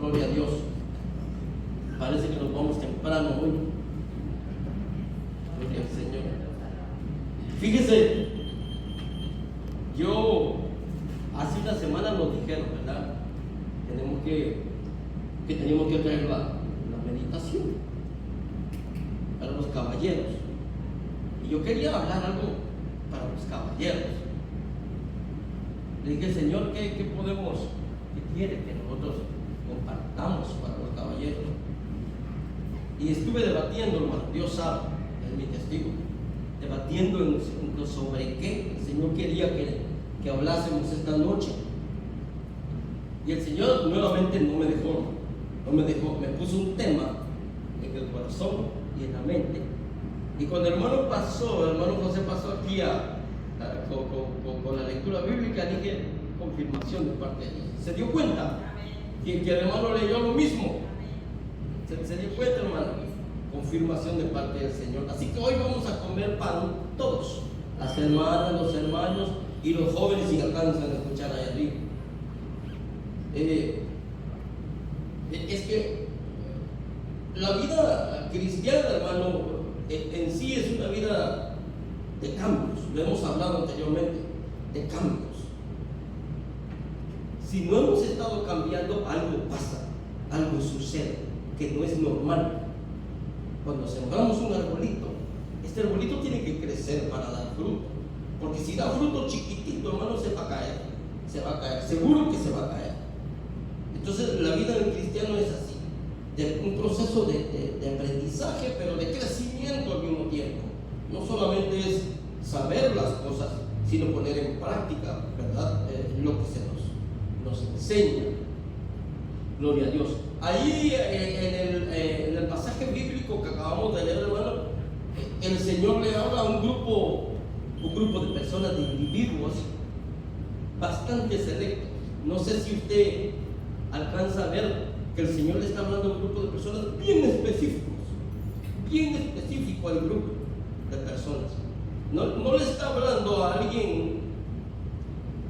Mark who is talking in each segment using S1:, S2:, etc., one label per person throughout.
S1: gloria a Dios. Parece que nos vamos temprano hoy. Gloria al Señor. Fíjese, yo hace una semana nos dijeron, ¿verdad? Que teníamos que traer la meditación para los caballeros. Y yo quería hablar algo para los caballeros. Le dije, Señor, ¿qué podemos, qué quiere que nosotros compartamos para los caballeros? Y estuve debatiendo, hermano, Dios sabe, es mi testigo, debatiendo sobre qué el Señor quería que hablásemos esta noche. Y el Señor nuevamente no me dejó, me puso un tema en el corazón y en la mente. Y cuando el hermano José pasó aquí con la lectura bíblica, dije, confirmación de parte de Dios. Se dio cuenta que el hermano leyó lo mismo. Se dio cuenta, hermano, confirmación de parte del Señor. Así que hoy vamos a comer pan todos, las hermanas, los hermanos y los jóvenes, si alcanzan a escuchar ahí arriba. Es que la vida cristiana, hermano, en sí es una vida de cambios. Lo hemos hablado anteriormente, de cambios. Si no hemos estado cambiando, algo pasa, algo sucede que no es normal. Cuando sembramos un arbolito, este arbolito tiene que crecer para dar fruto, porque si da fruto chiquitito, hermano, se va a caer, seguro que se va a caer. Entonces la vida del cristiano es así, un proceso de aprendizaje, pero de crecimiento al mismo tiempo. No solamente es saber las cosas, sino poner en práctica, ¿verdad? Lo que se nos enseña. Gloria a Dios. Ahí en el pasaje bíblico que acabamos de leer, hermano, el Señor le habla a un grupo de personas, de individuos bastante selectos. No sé si usted alcanza a ver que el Señor le está hablando a un grupo de personas bien específico al grupo de personas. No le está hablando a alguien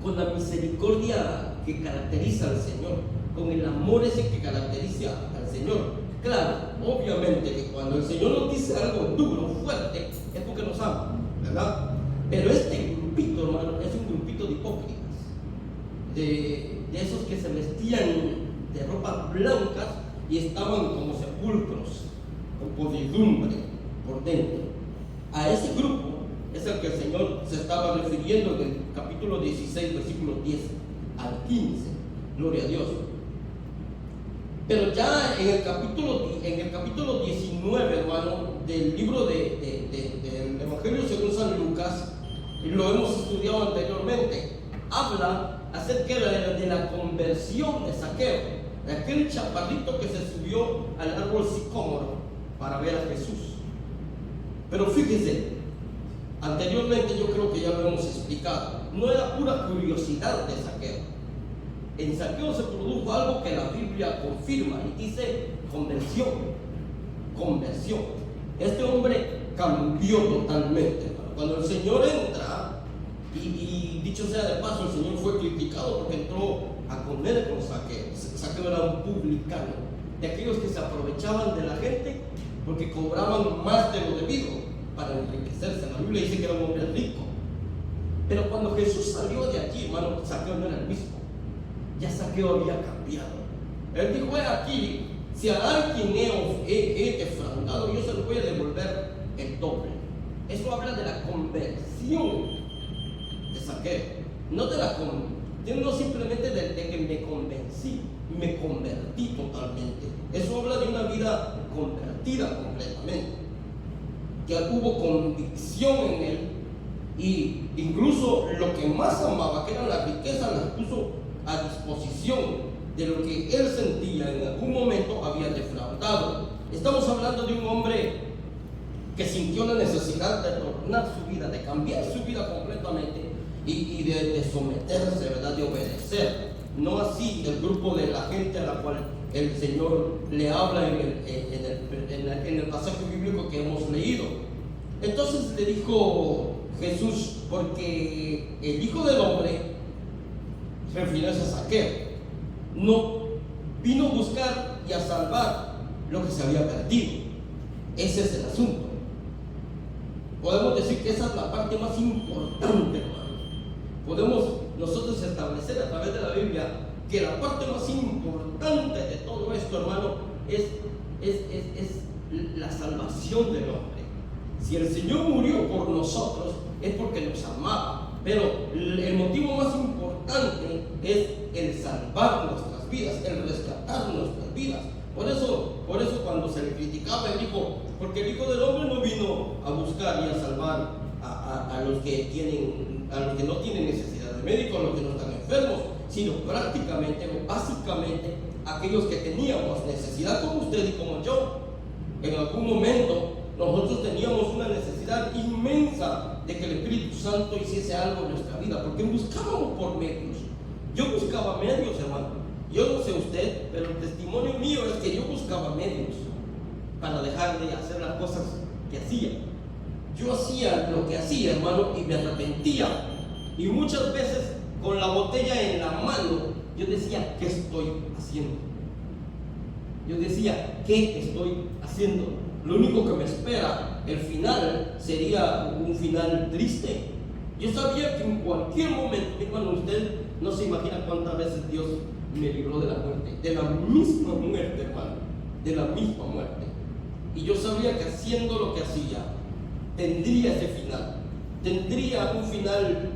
S1: con la misericordia que caracteriza al Señor, con el amor ese que caracteriza al Señor. Claro, obviamente que cuando el Señor nos dice algo duro, fuerte, es porque nos ama, ¿verdad? Pero este grupito, hermano, es un grupito de hipócritas, de esos que se vestían de ropas blancas y estaban como sepulcros, con podridumbre por dentro. A ese grupo es al que el Señor se estaba refiriendo en el capítulo 16, versículos 10 al 15. Gloria a Dios. Pero ya en el capítulo 19, hermano, del libro del Evangelio según San Lucas, lo hemos estudiado anteriormente, habla acerca de la conversión de Zaqueo, de aquel chaparrito que se subió al árbol sicómoro para ver a Jesús. Pero fíjese, anteriormente yo creo que ya lo hemos explicado, no era pura curiosidad de Zaqueo. En Zaqueo se produjo algo que la Biblia confirma y dice conversión. Este hombre cambió totalmente. Cuando el Señor entra, y dicho sea de paso, el Señor fue criticado porque entró a comer con Zaqueo. Zaqueo era un publicano, de aquellos que se aprovechaban de la gente porque cobraban más de lo debido para enriquecerse. La Biblia dice que era un hombre rico. Pero cuando Jesús salió de allí, hermano, Zaqueo no era el mismo. Ya Zaqueo había cambiado. Él dijo: aquí, si a alguien he defraudado, yo se lo voy a devolver el doble. Eso habla de la conversión de Zaqueo, no simplemente de que me convencí, me convertí totalmente. Eso habla de una vida convertida completamente, que hubo convicción en él, y incluso lo que más amaba, que era la riqueza, las puso a disposición de lo que él sentía en algún momento había defraudado. Estamos hablando de un hombre que sintió la necesidad de tornar su vida, de cambiar su vida completamente y de someterse, ¿verdad?, de obedecer. No así el grupo de la gente a la cual el Señor le habla en el pasaje bíblico que hemos leído. Entonces le dijo Jesús, porque el Hijo del Hombre, refiriéndose a Zaqueo, no vino a buscar y a salvar lo que se había perdido. Ese es el asunto. Podemos decir que esa es la parte más importante, hermano. Podemos nosotros establecer a través de la Biblia que la parte más importante de todo esto, hermano, es la salvación del hombre. Si el Señor murió por nosotros, es porque nos amaba. Pero el motivo más importante es el salvar nuestras vidas, el rescatar nuestras vidas. Por eso cuando se le criticaba, él dijo, porque el Hijo del Hombre no vino a buscar y a salvar a los que no tienen necesidad de médico, a los que no están enfermos, sino prácticamente o básicamente aquellos que teníamos necesidad, como usted y como yo. En algún momento nosotros teníamos una necesidad inmensa de que el Espíritu Santo hiciese algo en nuestra vida, porque buscábamos por medios. Yo buscaba medios, hermano. Yo no sé usted, pero el testimonio mío es que yo buscaba medios para dejar de hacer las cosas que hacía. Yo hacía lo que hacía, hermano, y me arrepentía. Y muchas veces con la botella en la mano, yo decía, ¿qué estoy haciendo? Yo decía, ¿qué estoy haciendo? Lo único que me espera, el final, sería un final triste. Yo sabía que en cualquier momento, mi hermano, usted no se imagina cuántas veces Dios me libró de la muerte, de la misma muerte, hermano, de la misma muerte. Y yo sabía que haciendo lo que hacía, tendría ese final, tendría un final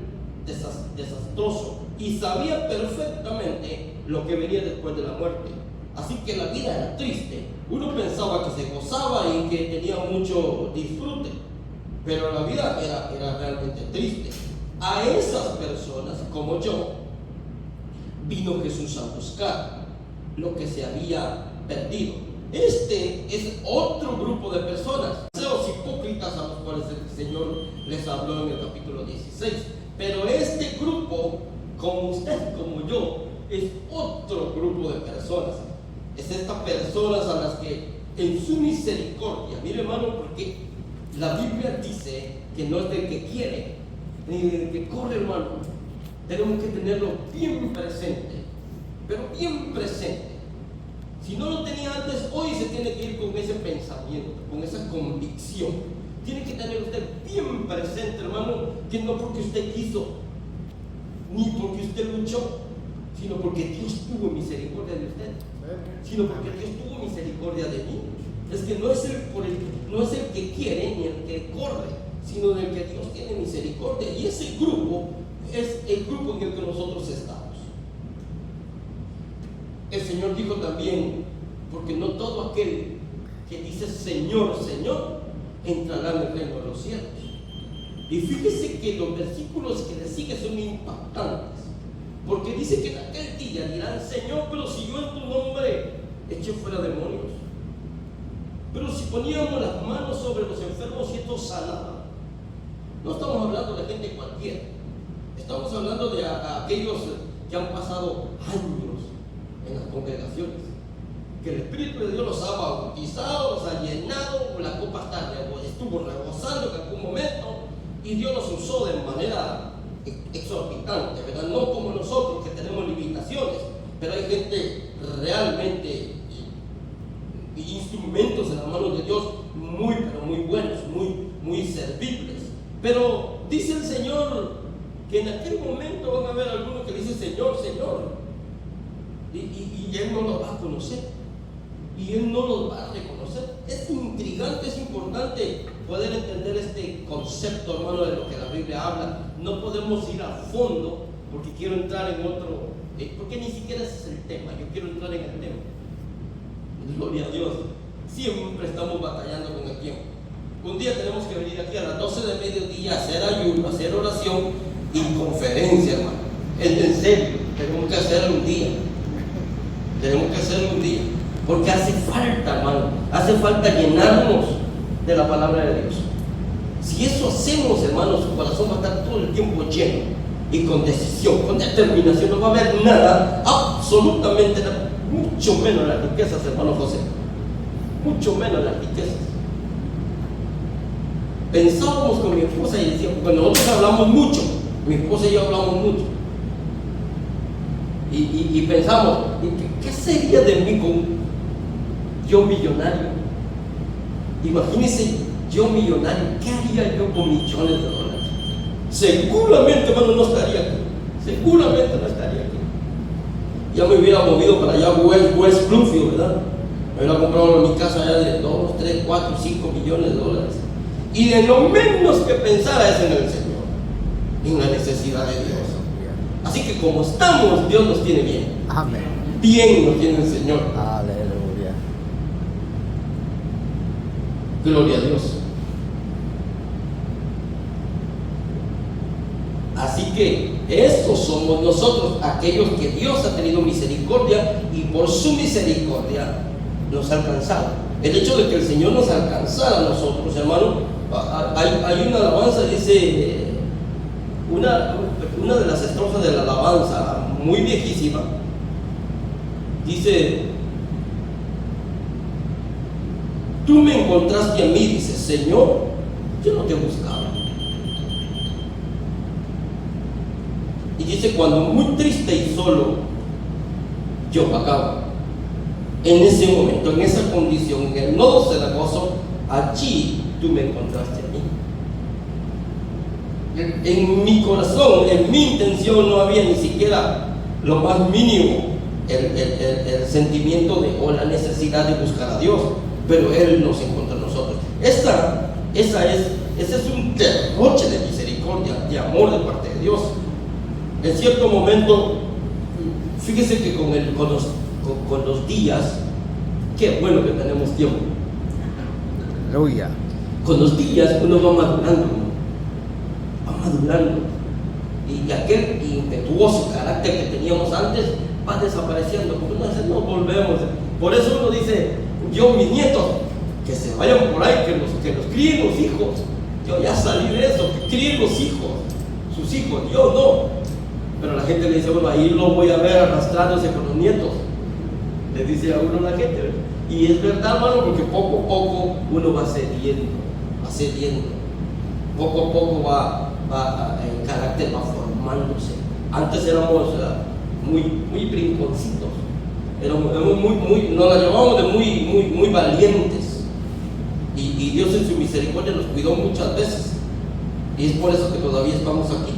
S1: desastroso, y sabía perfectamente lo que venía después de la muerte. Así que la vida era triste. Uno pensaba que se gozaba y que tenía mucho disfrute, pero la vida era realmente triste. A esas personas, como yo, vino Jesús a buscar lo que se había perdido. Este es otro grupo de personas, los hipócritas a los cuales el Señor les habló en el capítulo 16. Pero este grupo, como usted, como yo, es otro grupo de personas. Es estas personas a las que en su misericordia, mire, hermano, porque la Biblia dice que no es del que quiere ni del que corre, hermano. Tenemos que tenerlo bien presente, pero bien presente. Si no lo tenía antes, hoy se tiene que ir con ese pensamiento, con esa convicción. Tiene que tener usted bien presente, hermano, que no porque usted quiso, ni porque usted luchó, sino porque Dios tuvo misericordia de usted, sino porque Dios tuvo misericordia de mí. Es que no es el que quiere ni el que corre, sino del que Dios tiene misericordia. Y ese grupo es el grupo en el que nosotros estamos. El Señor dijo también, porque no todo aquel que dice Señor, Señor, entrará en el reino de los cielos. Y fíjese que los versículos que le siguen son impactantes, porque dice que en aquel día dirán, Señor, pero si yo en tu nombre eché fuera demonios, pero si poníamos las manos sobre los enfermos y estos sanaban. No estamos hablando de gente cualquiera, estamos hablando de aquellos que han pasado años en las congregaciones, que el Espíritu de Dios los ha bautizado, los ha llenado, la copa estuvo rebosando en algún momento, y Dios los usó de manera exorbitante, ¿verdad? No como nosotros que tenemos limitaciones, pero hay gente realmente, instrumentos en las manos de Dios pero muy buenos, muy servibles. Pero dice el Señor que en aquel momento van a haber algunos que dicen Señor, Señor, y Él no los va a conocer, y Él no los va a reconocer. Es intrigante, es importante poder entender este concepto, hermano, de lo que la Biblia habla. No podemos ir a fondo porque quiero entrar en otro, porque ni siquiera ese es el tema. Yo quiero entrar en el tema. Gloria a Dios. Siempre estamos batallando con el tiempo. Un día tenemos que venir aquí a las 12 de mediodía a hacer ayuno, a hacer oración y conferencia, hermano. En serio, tenemos que hacerlo un día. Tenemos que hacerlo un día. Porque hace falta, hermano, hace falta llenarnos de la palabra de Dios. Si eso hacemos, hermano, su corazón va a estar todo el tiempo lleno y con decisión, con determinación. No va a haber nada, absolutamente nada, mucho menos las riquezas, hermano José, mucho menos las riquezas. Pensábamos con mi esposa y decíamos, bueno, nosotros hablamos mucho, mi esposa y yo hablamos mucho, Y pensamos, ¿qué sería de mí con yo millonario? Imagínense, yo millonario, ¿qué haría yo con millones de dólares? Seguramente, hermano, no estaría aquí. Seguramente no estaría aquí. Ya me hubiera movido para allá, West Bloomfield, ¿verdad? Me hubiera comprado mi casa allá de 2, 3, 4, 5 millones de dólares. Y de lo menos que pensara es en el Señor, en la necesidad de Dios. Así que como estamos, Dios nos tiene bien.
S2: Amén.
S1: Bien nos tiene el Señor.
S2: Aleluya.
S1: Gloria a Dios. Así que estos somos nosotros, aquellos que Dios ha tenido misericordia y por su misericordia nos ha alcanzado. El hecho de que el Señor nos alcanzara a nosotros, hermano, hay una alabanza, dice, una de las estrofas de la alabanza, muy viejísima, dice: tú me encontraste a mí, dice, Señor, yo no te buscaba. Y dice, cuando muy triste y solo yo vagaba, en ese momento, en esa condición, en el nodo cenagoso, allí tú me encontraste a mí. En mi corazón, en mi intención, no había ni siquiera lo más mínimo el sentimiento o la necesidad de buscar a Dios, pero Él nos encontró a nosotros. Ese es un derroche de misericordia, de amor de parte de Dios. En cierto momento, fíjese que con los días, qué bueno que tenemos tiempo.
S2: Aleluya.
S1: Con los días uno va madurando, y aquel impetuoso carácter que teníamos antes va desapareciendo, porque no volvemos. Por eso uno dice, yo, mis nietos, que se vayan por ahí, que los críen los hijos. Yo ya salí de eso, que críen los hijos, sus hijos, yo no. Pero la gente le dice, bueno, ahí lo voy a ver arrastrándose con los nietos. Le dice a uno la gente. Y es verdad, hermano, porque poco a poco uno va cediendo. Poco a poco el carácter va formándose. Antes éramos muy brinconcitos. Éramos nos la llevábamos de muy valientes. Y Dios en su misericordia nos cuidó muchas veces. Y es por eso que todavía estamos aquí.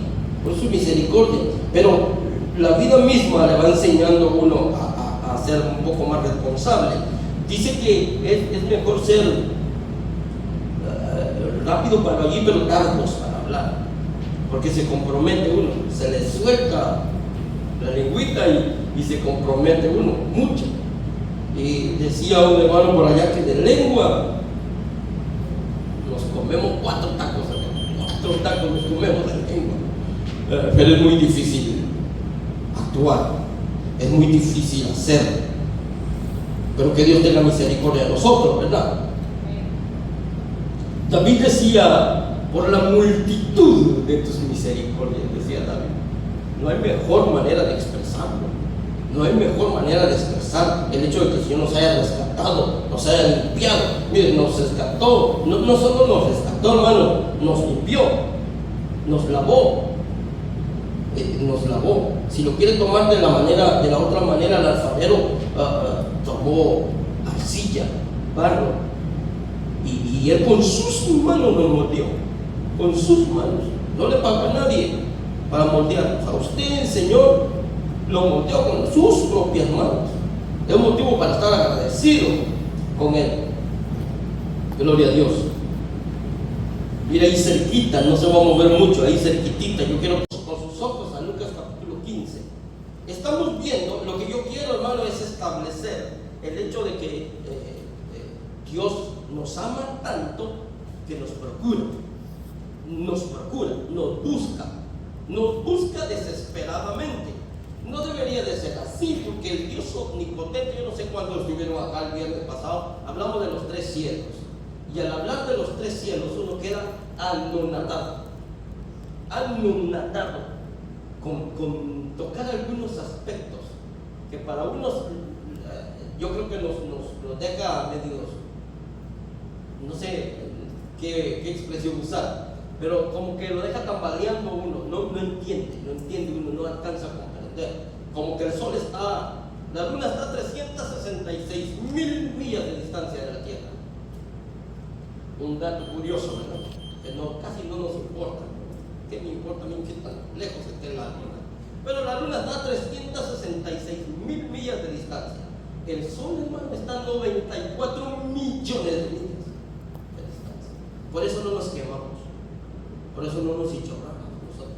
S1: Por su misericordia, pero la vida misma le va enseñando a uno a ser un poco más responsable. Dice que es mejor ser rápido para allí, pero tardos para hablar, porque se compromete uno, se le suelta la lengüita y se compromete uno mucho. Y decía un hermano por allá que de lengua nos comemos 4 tacos nos comemos de lengua. Pero es muy difícil actuar, es muy difícil hacer, pero que Dios tenga misericordia de nosotros, ¿verdad? David decía, por la multitud de tus misericordias, decía David, no hay mejor manera de expresarlo, no hay mejor manera de expresar el hecho de que el Señor nos haya rescatado, nos haya limpiado. Miren, nos rescató, no solo nos rescató, hermano, nos limpió, nos lavó. Si lo quiere tomar de la otra manera, el alfarero tomó arcilla, barro, y él con sus manos nos moldeó, con sus manos. No le pagó a nadie para moldearnos. A usted el Señor lo moldeó con sus propias manos. Es un motivo para estar agradecido con Él. Gloria a Dios. Mira ahí cerquita, no se va a mover mucho, ahí cerquitita. Yo quiero con sus ojos a Lucas capítulo 15. Estamos viendo, lo que yo quiero, hermano, es establecer el hecho de que Dios nos ama tanto que nos busca desesperadamente. No debería de ser así, porque el Dios omnipotente, yo no sé cuántos estuvieron acá el viernes pasado, hablamos de los 3 cielos. Y al hablar de los 3 cielos, uno queda anonadado con tocar algunos aspectos que para unos, yo creo que nos deja medios, no sé qué expresión usar, pero como que lo deja tambaleando uno, no entiende uno, no alcanza a comprender. como que el Sol está, la Luna está a 366.000 millas de distancia de la Tierra. Un dato curioso, ¿verdad? Que casi no nos importa. ¿Qué me importa a mí que tan lejos esté la Luna? Pero la Luna está a 366.000 millas de distancia. El Sol, hermano, está a 94 millones de millas de distancia. Por eso no nos quemamos. Por eso no nos hinchorramos nosotros.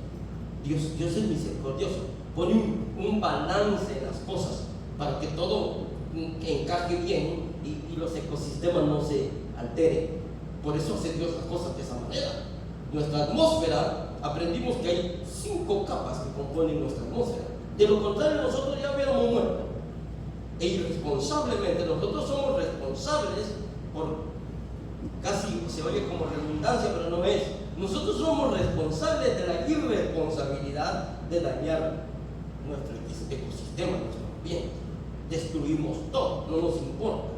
S1: Dios es misericordioso. Pone un balance en las cosas para que todo encaje bien y los ecosistemas no se alteren. Por eso hace Dios las cosas de esa manera. Nuestra atmósfera, aprendimos que hay 5 capas que componen nuestra atmósfera. De lo contrario, nosotros ya hubiéramos muerto. E irresponsablemente, nosotros somos responsables por, casi se oye como redundancia, pero no es. Nosotros somos responsables de la irresponsabilidad de dañar nuestro ecosistema, nuestro ambiente. Destruimos todo, no nos importa.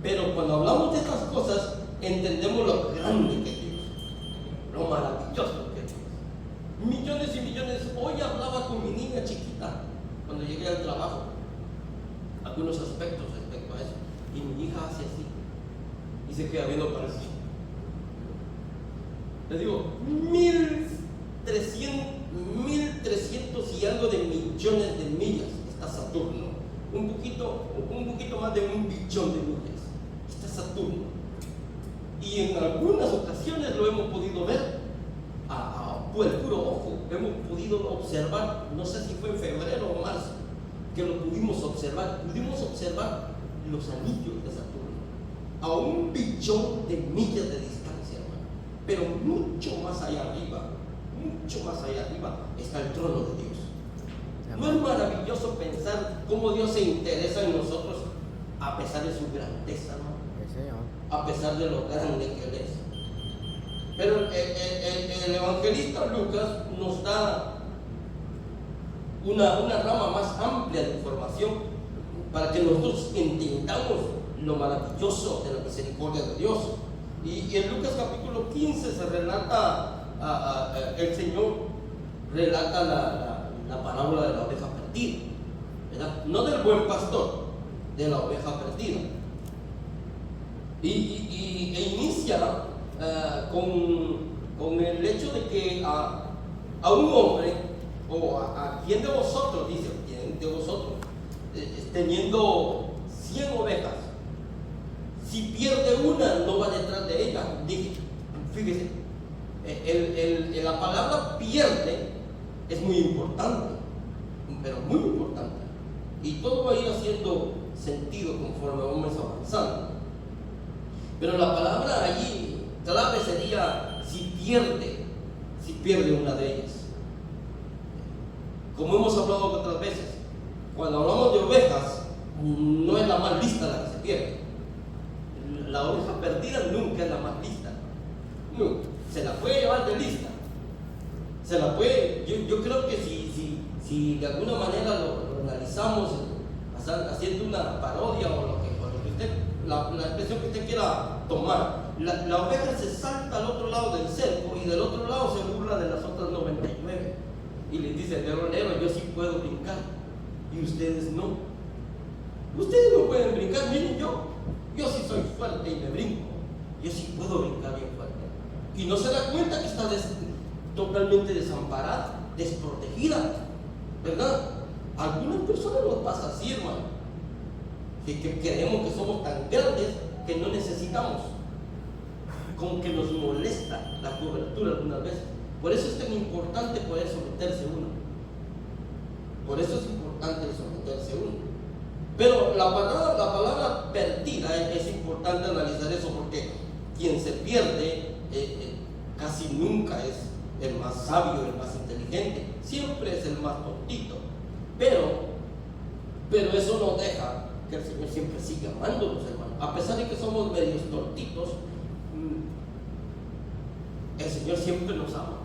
S1: Pero cuando hablamos de estas cosas, entendemos lo grande que es Dios, lo maravilloso que es Dios. Millones y millones. Hoy hablaba con mi niña chiquita cuando llegué al trabajo, algunos aspectos respecto a eso, y mi hija hace así y se queda viendo para sí. Le digo, 1.300 y algo de millones de millas está Saturno, un poquito más de 1 billón de millas está Saturno. Y en algunas ocasiones lo hemos podido ver por el puro ojo. Hemos podido observar, no sé si fue en febrero o marzo, que lo pudimos observar los anillos de Saturno a 1 billón de millas de distancia, hermano. Pero mucho más allá arriba está el trono de Dios. ¿No es maravilloso pensar cómo Dios se interesa en nosotros a pesar de su grandeza, hermano? A pesar de lo grande que Él es? Pero el evangelista Lucas nos da una rama más amplia de información para que nosotros entendamos lo maravilloso de la misericordia de Dios. Y en Lucas capítulo 15 se relata, el Señor relata la parábola de la oveja perdida, ¿verdad? No del buen pastor, de la oveja perdida. E inicia con el hecho de que a un hombre, o a quien de vosotros, dice, quien de vosotros, teniendo 100 ovejas, si pierde una, no va detrás de ella. Fíjese, la palabra pierde es muy importante, pero muy importante, y todo va a ir haciendo sentido conforme vamos avanzando. Pero la palabra allí clave sería si pierde una de ellas. Como hemos hablado otras veces, cuando hablamos de ovejas, no es la más lista la que se pierde. La oveja perdida nunca es la más lista. Nunca. Se la puede llevar de lista. Se la puede. Yo creo que si de alguna manera lo analizamos, haciendo una parodia o lo que usted, la expresión que usted quiera tomar, la oveja se salta al otro lado del cerco y del otro lado se burla de las otras 99 y les dice: leonero, yo sí puedo brincar y ustedes no. Ustedes no pueden brincar, miren yo sí soy fuerte y me brinco, yo sí puedo brincar bien fuerte. Y no se da cuenta que está totalmente desamparada, desprotegida, ¿verdad? A algunas personas nos pasa así, hermano, que creemos que somos tan grandes que no necesitamos, como que nos molesta la cobertura algunas veces. Por eso es tan importante poder someterse uno. Por eso es importante someterse uno. Pero la palabra perdida, es importante analizar eso, porque quien se pierde casi nunca es el más sabio, el más inteligente, siempre es el más tontito. Pero eso no deja que el Señor siempre siga amándonos, hermano. A pesar de que somos medios tontitos, el Señor siempre nos ama.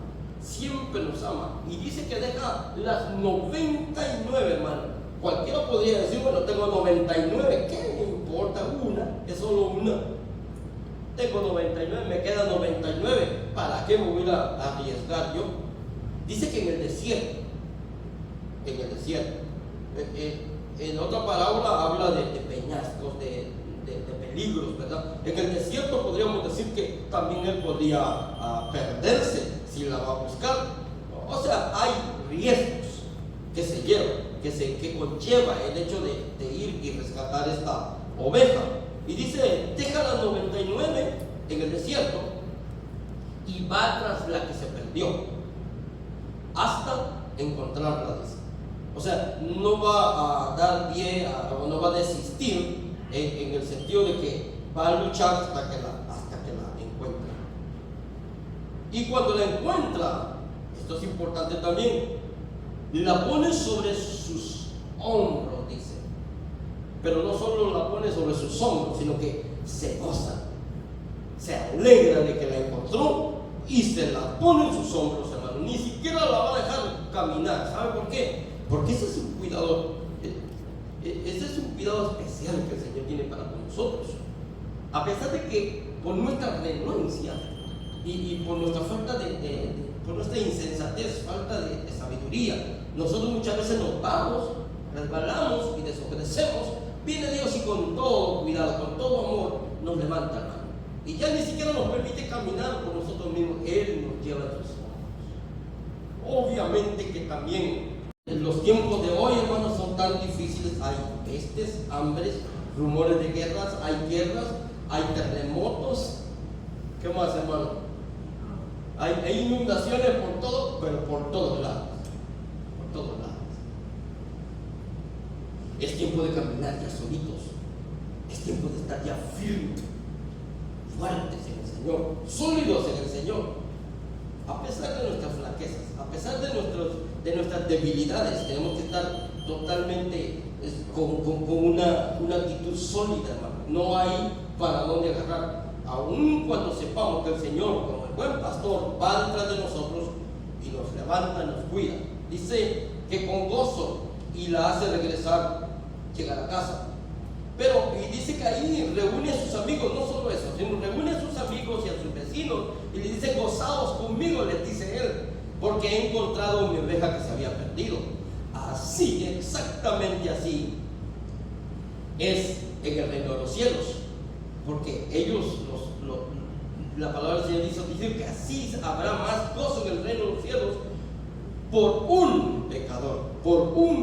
S1: Siempre nos ama. Y dice que deja las 99, hermano. Cualquiera podría decir: bueno, tengo 99, ¿qué me importa? Una, es solo una. Tengo 99, me quedan 99. ¿Para qué me voy a arriesgar yo? Dice que en el desierto, En otra parábola habla de peñascos, de peligros, ¿verdad? En el desierto podríamos decir que también él podría perderse si la va a buscar. O sea, hay riesgos que se llevan, que conlleva el hecho de ir y rescatar esta oveja. Y dice, deja las 99 en el desierto y va tras la que se perdió hasta encontrarla, dice. O sea, no va a dar pie o no va a desistir en el sentido de que va a luchar hasta que la encuentre. Y cuando la encuentra, esto es importante también, la pone sobre sus hombros, dice. Pero no solo la pone sobre sus hombros, sino que se goza, se alegra de que la encontró y se la pone en sus hombros, hermano. Ni siquiera la va a dejar caminar. ¿Sabe por qué? Porque ese es un cuidado, especial que el Señor tiene para con nosotros. A pesar de que por nuestra renuncia y por nuestra falta por nuestra insensatez, falta de sabiduría, nosotros muchas veces nos vamos, resbalamos y desobedecemos. Viene Dios y con todo cuidado, con todo amor, nos levanta la mano. Y ya ni siquiera nos permite caminar por nosotros mismos. Él nos lleva a sus manos. Obviamente que también en los tiempos de hoy, hermanos, son tan difíciles. Hay pestes, hambres, rumores de guerras, hay terremotos. ¿Qué más, hermano? Hay inundaciones por todo, pero por todos lados. Por todos lados. Es tiempo de caminar ya solitos. Es tiempo de estar ya firmes, fuertes en el Señor, sólidos en el Señor. A pesar de nuestras flaquezas, a pesar de nuestras debilidades, tenemos que estar totalmente con una actitud sólida, hermano. No hay para dónde agarrar. Aun cuando sepamos que el Señor, como el buen pastor, va detrás de nosotros y nos levanta, nos cuida. Dice que con gozo y la hace regresar, llegar a casa. Pero, y dice que ahí reúne a sus amigos, no solo eso, sino reúne a sus amigos y a sus vecinos y le dice, gozaos conmigo, les dice él, porque he encontrado mi oveja que se había perdido. Así, exactamente así, es en el reino de los cielos, porque ellos, la palabra del Señor dice que así habrá más gozo en el reino de los cielos por un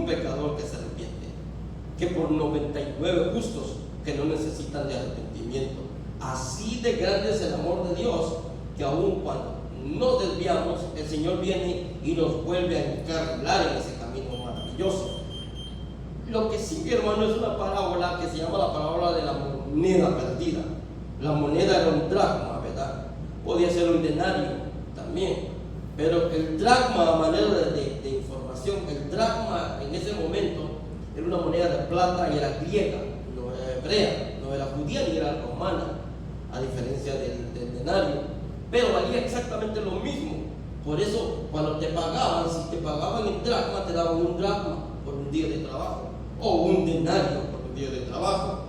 S1: pecador que se arrepiente, que por 99 justos que no necesitan de arrepentimiento. Así de grande es el amor de Dios, que aun cuando nos desviamos, el Señor viene y nos vuelve a encarrilar en ese camino maravilloso. Lo que sigue, hermano, es una parábola que se llama la parábola de la moneda perdida. La moneda era un dracma, ¿verdad? Podía ser un denario también, pero el dracma, a manera de información, el dracma en ese momento era una moneda de plata y era griega, no era hebrea, no era judía ni era romana, a diferencia del denario, pero valía exactamente lo mismo. Por eso, cuando te pagaban, si te pagaban en dracma, te daban un dracma por un día de trabajo, o un denario por un día de trabajo.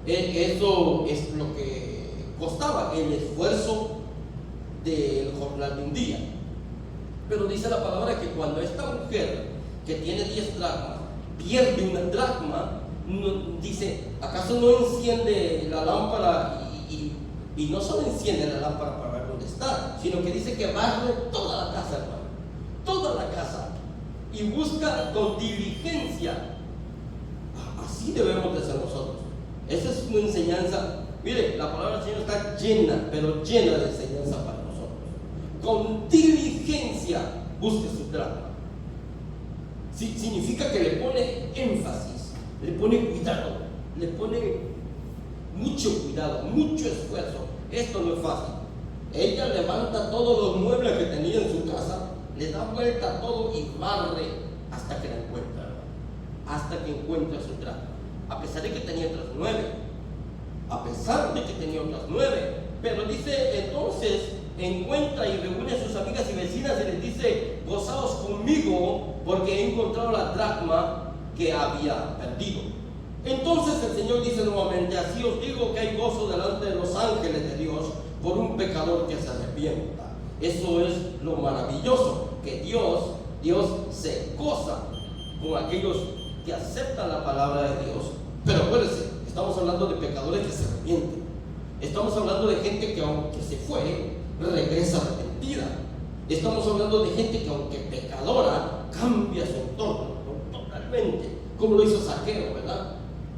S1: Eso es lo que costaba el esfuerzo del jornal de un día. Pero dice la palabra que cuando esta mujer que tiene 10 dracmas pierde una dracma, dice, ¿acaso no enciende la lámpara y no solo enciende la lámpara para ver dónde está, sino que dice que barre toda la casa, hermano, toda la casa, y busca con diligencia? Así debemos de ser nosotros. Esa es una enseñanza. Mire, la palabra del Señor está llena, pero llena de enseñanza para nosotros. Con diligencia busque su dracma. Significa que le pone énfasis, le pone cuidado, le pone mucho cuidado, mucho esfuerzo. Esto no es fácil. Ella levanta todos los muebles que tenía en su casa, le da vuelta a todo y barre hasta que la encuentra, hasta que encuentra su dracma. A pesar de que tenía otras 9, pero dice, entonces encuentra y reúne a sus amigas y vecinas y les dice, gozaos conmigo porque he encontrado la dracma que había perdido. Entonces el Señor dice nuevamente, así os digo que hay gozo delante de los ángeles de Dios por un pecador que se arrepienta. Eso es lo maravilloso, que Dios se goza con aquellos que aceptan la palabra de Dios. Pero acuérdense, estamos hablando de pecadores que se arrepienten. Estamos hablando de gente que aunque se fue, regresa arrepentida. Estamos hablando de gente que aunque pecadora, cambia su entorno totalmente, como lo hizo Zaqueo, ¿verdad?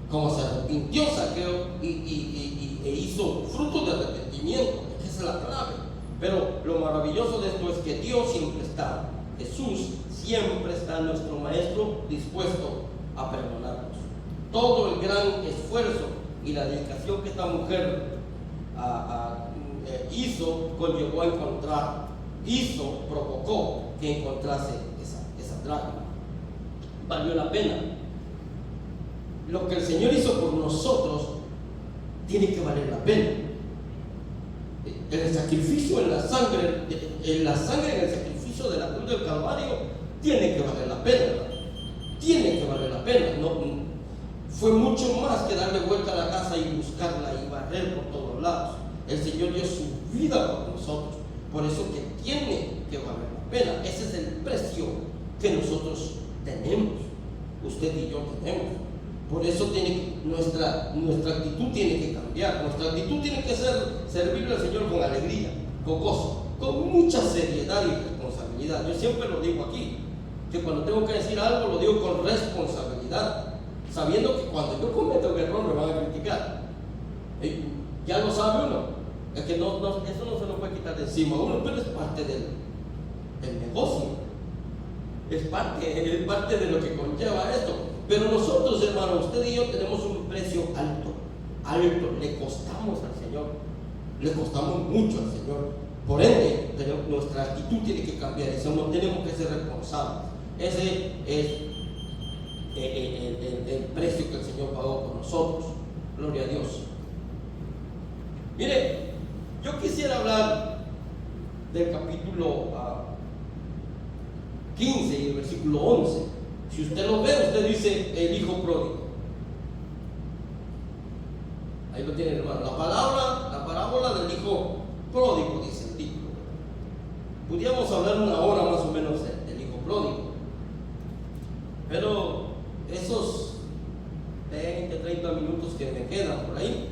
S1: Como se arrepintió Zaqueo e hizo fruto de arrepentimiento. Esa es la clave. Pero lo maravilloso de esto es que Dios siempre está, Jesús siempre está, nuestro Maestro, dispuesto a perdonarnos. Todo el gran esfuerzo y la dedicación que esta mujer hizo, conllevó a encontrar, provocó que encontrase esa dracma. Valió la pena. Lo que el Señor hizo por nosotros tiene que valer la pena. El sacrificio en la sangre en el sacrificio de la cruz del Calvario tiene que valer la pena, ¿verdad? Tiene que valer la pena. No, fue mucho más que darle vuelta a la casa y buscarla y barrer por todos lados. El Señor dio su vida por nosotros, por eso que tiene que valer la pena. Ese es el precio que nosotros tenemos, usted y yo tenemos. Por eso nuestra actitud tiene que cambiar. Nuestra actitud tiene que ser servirle al Señor con alegría, con gozo, con mucha seriedad y responsabilidad. Yo siempre lo digo aquí, que cuando tengo que decir algo lo digo con responsabilidad, sabiendo que cuando yo cometo un error me van a criticar. Ya lo sabe uno, es que eso no se lo puede quitar de encima a uno, pero es parte del negocio, es parte de lo que conlleva esto. Pero nosotros, hermanos, usted y yo tenemos un precio alto, le costamos al Señor, le costamos mucho al Señor. Por ende, nuestra actitud tiene que cambiar, no tenemos que ser responsables. Ese es el precio que el Señor pagó por nosotros. Gloria a Dios. Mire, yo quisiera hablar del capítulo 15 y el versículo 11. Si usted lo ve, usted dice el hijo pródigo. Ahí lo tiene, hermano. La parábola del hijo pródigo, dice el título. Pudiéramos hablar una hora más o menos del hijo pródigo, pero esos 20, 30 minutos que me quedan por ahí,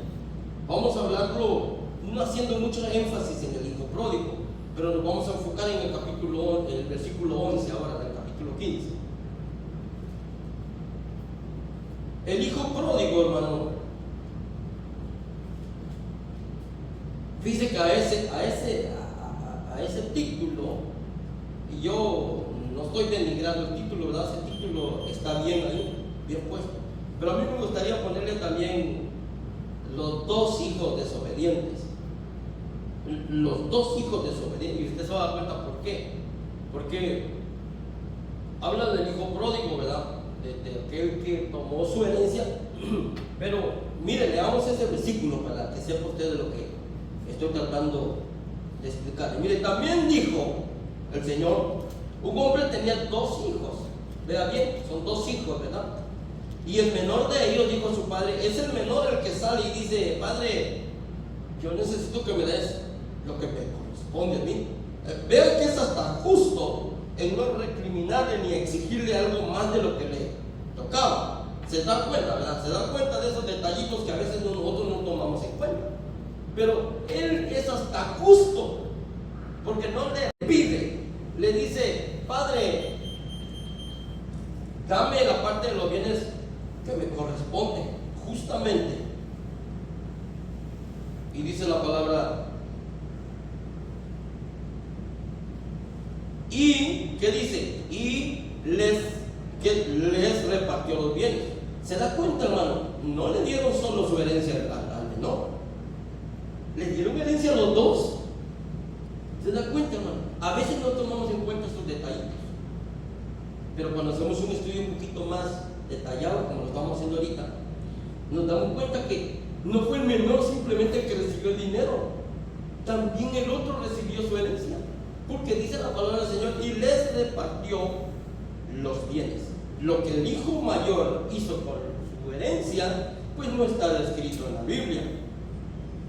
S1: vamos a hablarlo, no haciendo mucho énfasis en el hijo pródigo, pero nos vamos a enfocar en el versículo 11 ahora del capítulo 15. El hijo pródigo, hermano, fíjese que a ese título, y yo no estoy denigrando el título, ¿verdad? Ese título está bien ahí, bien puesto, pero a mí me gustaría ponerle también los dos hijos desobedientes. Los dos hijos desobedientes, y usted se va a dar cuenta por qué. Porque habla del hijo pródigo, ¿verdad? De aquel que tomó su herencia. Pero mire, leamos ese versículo para que sepa usted de lo que estoy tratando de explicar. Mire, también dijo el Señor, un hombre tenía dos hijos. Vea bien, son dos hijos, ¿verdad? Y el menor de ellos dijo a su padre, es el menor el que sale y dice, padre, yo necesito que me des lo que me corresponde a mí. Vea que es hasta justo en no recriminarle ni exigirle algo más de lo que le tocaba. Se da cuenta, ¿verdad? Se da cuenta de esos detallitos que a veces nosotros no tomamos en cuenta. Pero él es hasta justo, porque no le pide, le dice, padre, dame la parte de los bienes que me corresponde, justamente. Y dice la palabra, y, ¿qué dice? Y les repartió los bienes. ¿Se da cuenta, hermano? No le dieron solo su herencia al menor, le dieron herencia a los dos. ¿Se da cuenta, hermano? A veces no tomamos en cuenta estos detallitos, pero cuando hacemos un estudio un poquito más detallado, como lo estamos haciendo ahorita, nos damos cuenta que no fue el menor simplemente el que recibió el dinero, también el otro recibió su herencia, porque dice la palabra del Señor, y les repartió los bienes. Lo que el hijo mayor hizo con su herencia, pues no está descrito en la Biblia,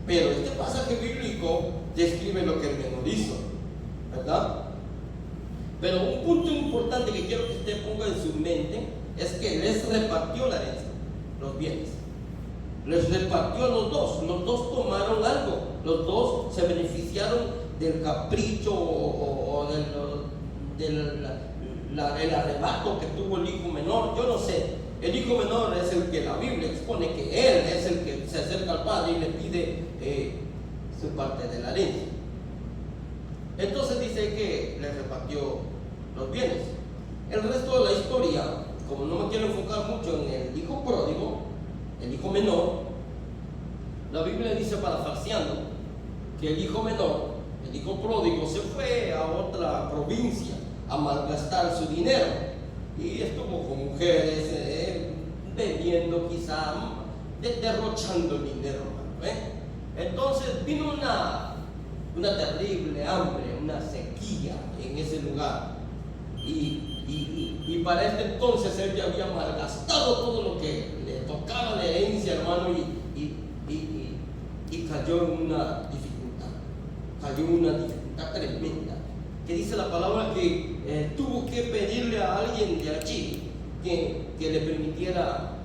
S1: pero este pasaje bíblico describe lo que el menor hizo, ¿verdad? Pero un punto importante que quiero que usted ponga en su mente es que les repartió la herencia, los bienes. Les repartió a los dos tomaron algo, los dos se beneficiaron del capricho o del arrebato que tuvo el hijo menor. Yo no sé, el hijo menor es el que la Biblia expone que él es el que se acerca al padre y le pide su parte de la herencia. Entonces dice que le repartió los bienes. El resto de la historia, como no me quiero enfocar mucho en el hijo pródigo, el hijo menor, la Biblia dice, parafraseando, que el hijo menor, el hijo pródigo, se fue a otra provincia a malgastar su dinero y estuvo con mujeres, bebiendo quizá, derrochando el dinero, Entonces vino una terrible hambre, una sequía en ese lugar y para este entonces él ya había malgastado todo lo que le tocaba de herencia, hermano, y cayó en una dificultad tremenda, que dice la palabra que tuvo que pedirle a alguien de allí que le permitiera,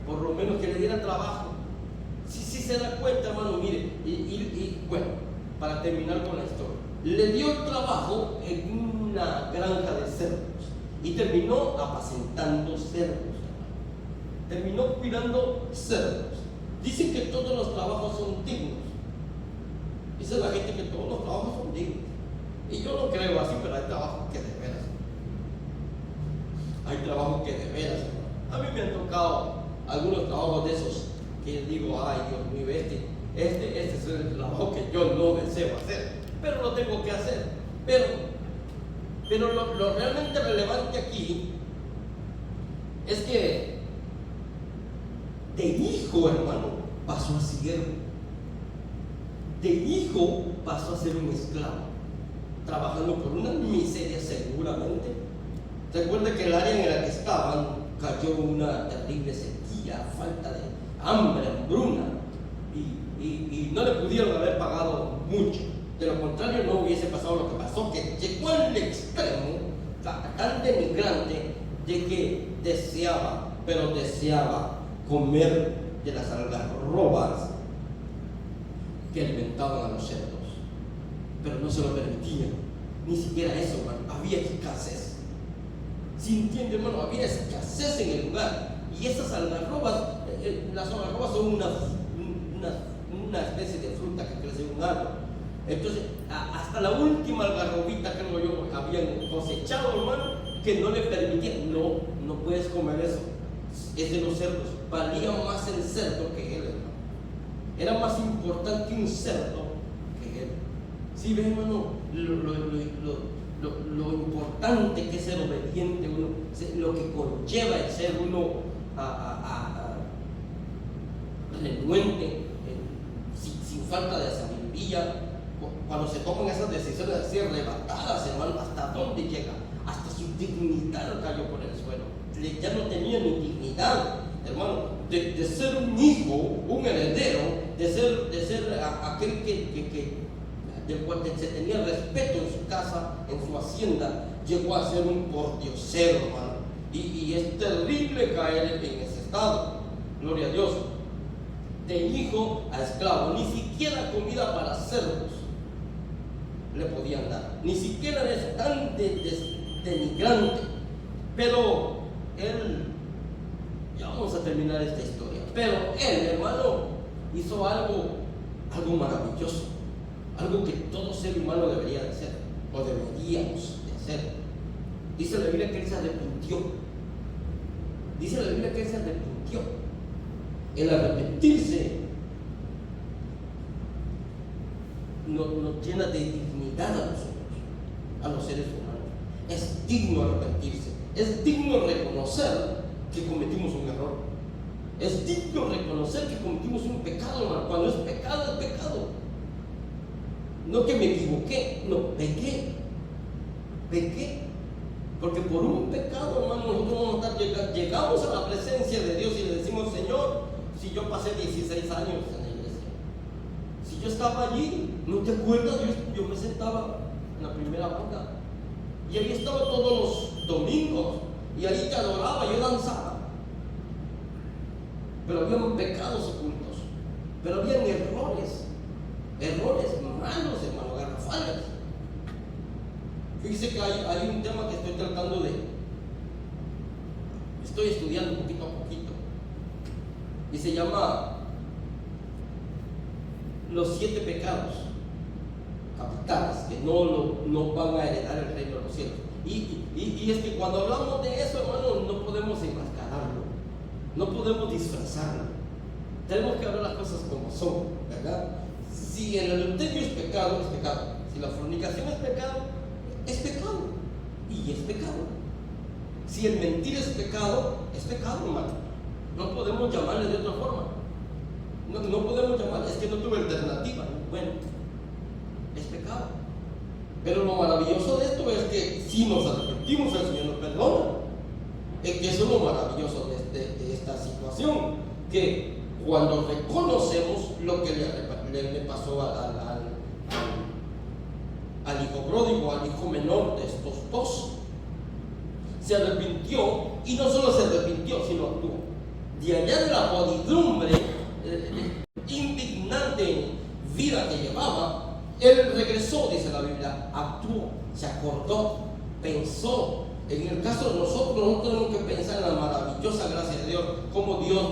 S1: por lo menos que le diera trabajo. Si se da cuenta, hermano, mire, y bueno, para terminar con la historia, le dio trabajo en una granja de cerdos y terminó apacentando cerdos, terminó cuidando cerdos. Dicen que todos los trabajos son dignos. Dice la gente que todos los trabajos son dignos. Y yo no creo así, pero hay trabajos que de veras. Hay trabajos que de veras. A mí me han tocado algunos trabajos de esos que digo, ay Dios mío, este es el trabajo que yo no deseo hacer, pero lo tengo que hacer. Pero lo realmente relevante aquí es que de hijo, hermano, pasó a siervo. De hijo pasó a ser un esclavo, trabajando por una miseria seguramente. Recuerda que el área en la que estaban cayó una terrible sequía, falta de hambre, hambruna, y no le pudieron haber pagado mucho. De lo contrario, no hubiese pasado lo que pasó, que llegó al extremo tan denigrante de que deseaba comer de las algarrobas que alimentaban a los cerdos, pero no se lo permitían. Ni siquiera eso, hermano, había escasez. Si entiende, hermano, había escasez en el lugar. Y esas algarrobas, las algarrobas son una especie de fruta que crece en un árbol. Entonces, hasta la última algarrobita, creo yo, habían cosechado, hermano, que no le permitían. No puedes comer eso. Es de los cerdos. Valía más el cerdo que él, hermano. Era más importante un cerdo que él. ¿Sí ven, hermano? Lo importante que es ser obediente, lo que conlleva el ser uno renuente, sin falta de sabiduría, cuando se toman esas decisiones así arrebatadas, hermano, ¿hasta dónde llega? Hasta su dignidad cayó por el suelo. Ya no tenía ni dignidad, hermano, de ser un hijo, un heredero, de ser aquel del cual se tenía respeto en su casa, en su hacienda, llegó a ser un pordiosero, hermano. Y es terrible caer en ese estado. Gloria a Dios. De hijo a esclavo, ni siquiera comida para cerdos le podían dar, ni siquiera es tan denigrante. Pero él, ya vamos a terminar esta historia, pero él, hermano, hizo algo maravilloso, algo que todo ser humano debería de hacer, o deberíamos de hacer. Dice la Biblia que él se arrepintió. Dice la Biblia que él se arrepintió. El arrepentirse nos llena de dignidad a nosotros, a los seres humanos. Es digno arrepentirse, es digno reconocer que cometimos un error, es digno reconocer que cometimos un pecado, hermano. Cuando es pecado, es pecado. No que me equivoqué, no, pequé, porque por un pecado, hermano, nosotros llegamos a la presencia de Dios y le decimos: Señor, si yo pasé 16 años en la iglesia, si yo estaba allí, ¿no te acuerdas? Yo me sentaba en la primera boca y ahí estaba todos los domingos, y ahí te adoraba, yo danzaba. Pero habían pecados ocultos, pero habían errores malos, hermano, garrafales. Fíjese que hay un tema que estoy estudiando poquito a poquito, y se llama los 7 pecados capitales que no van a heredar el reino de los cielos. Y es que cuando hablamos de eso, hermano, no podemos enmascararlo, no podemos disfrazarlo. Tenemos que hablar las cosas como son, ¿verdad? Si el adulterio es pecado, es pecado. Si la fornicación es pecado, es pecado. Y es pecado. Si el mentir es pecado, hermano. No podemos llamarle de otra forma. No podemos llamarle, es que no tuve alternativa. Bueno, es pecado. Pero lo maravilloso de esto es que si nos arrepentimos, el Señor nos perdona. Es que eso es lo maravilloso de esta situación, que cuando reconocemos lo que le pasó al hijo pródigo, al hijo menor de estos dos, se arrepintió, y no solo se arrepintió, sino actuó. De allá de la podridumbre indignante vida que llevaba, él regresó, dice la Biblia, actuó, se acordó, pensó. En el caso de nosotros tenemos que pensar en la maravillosa gracia de Dios, cómo Dios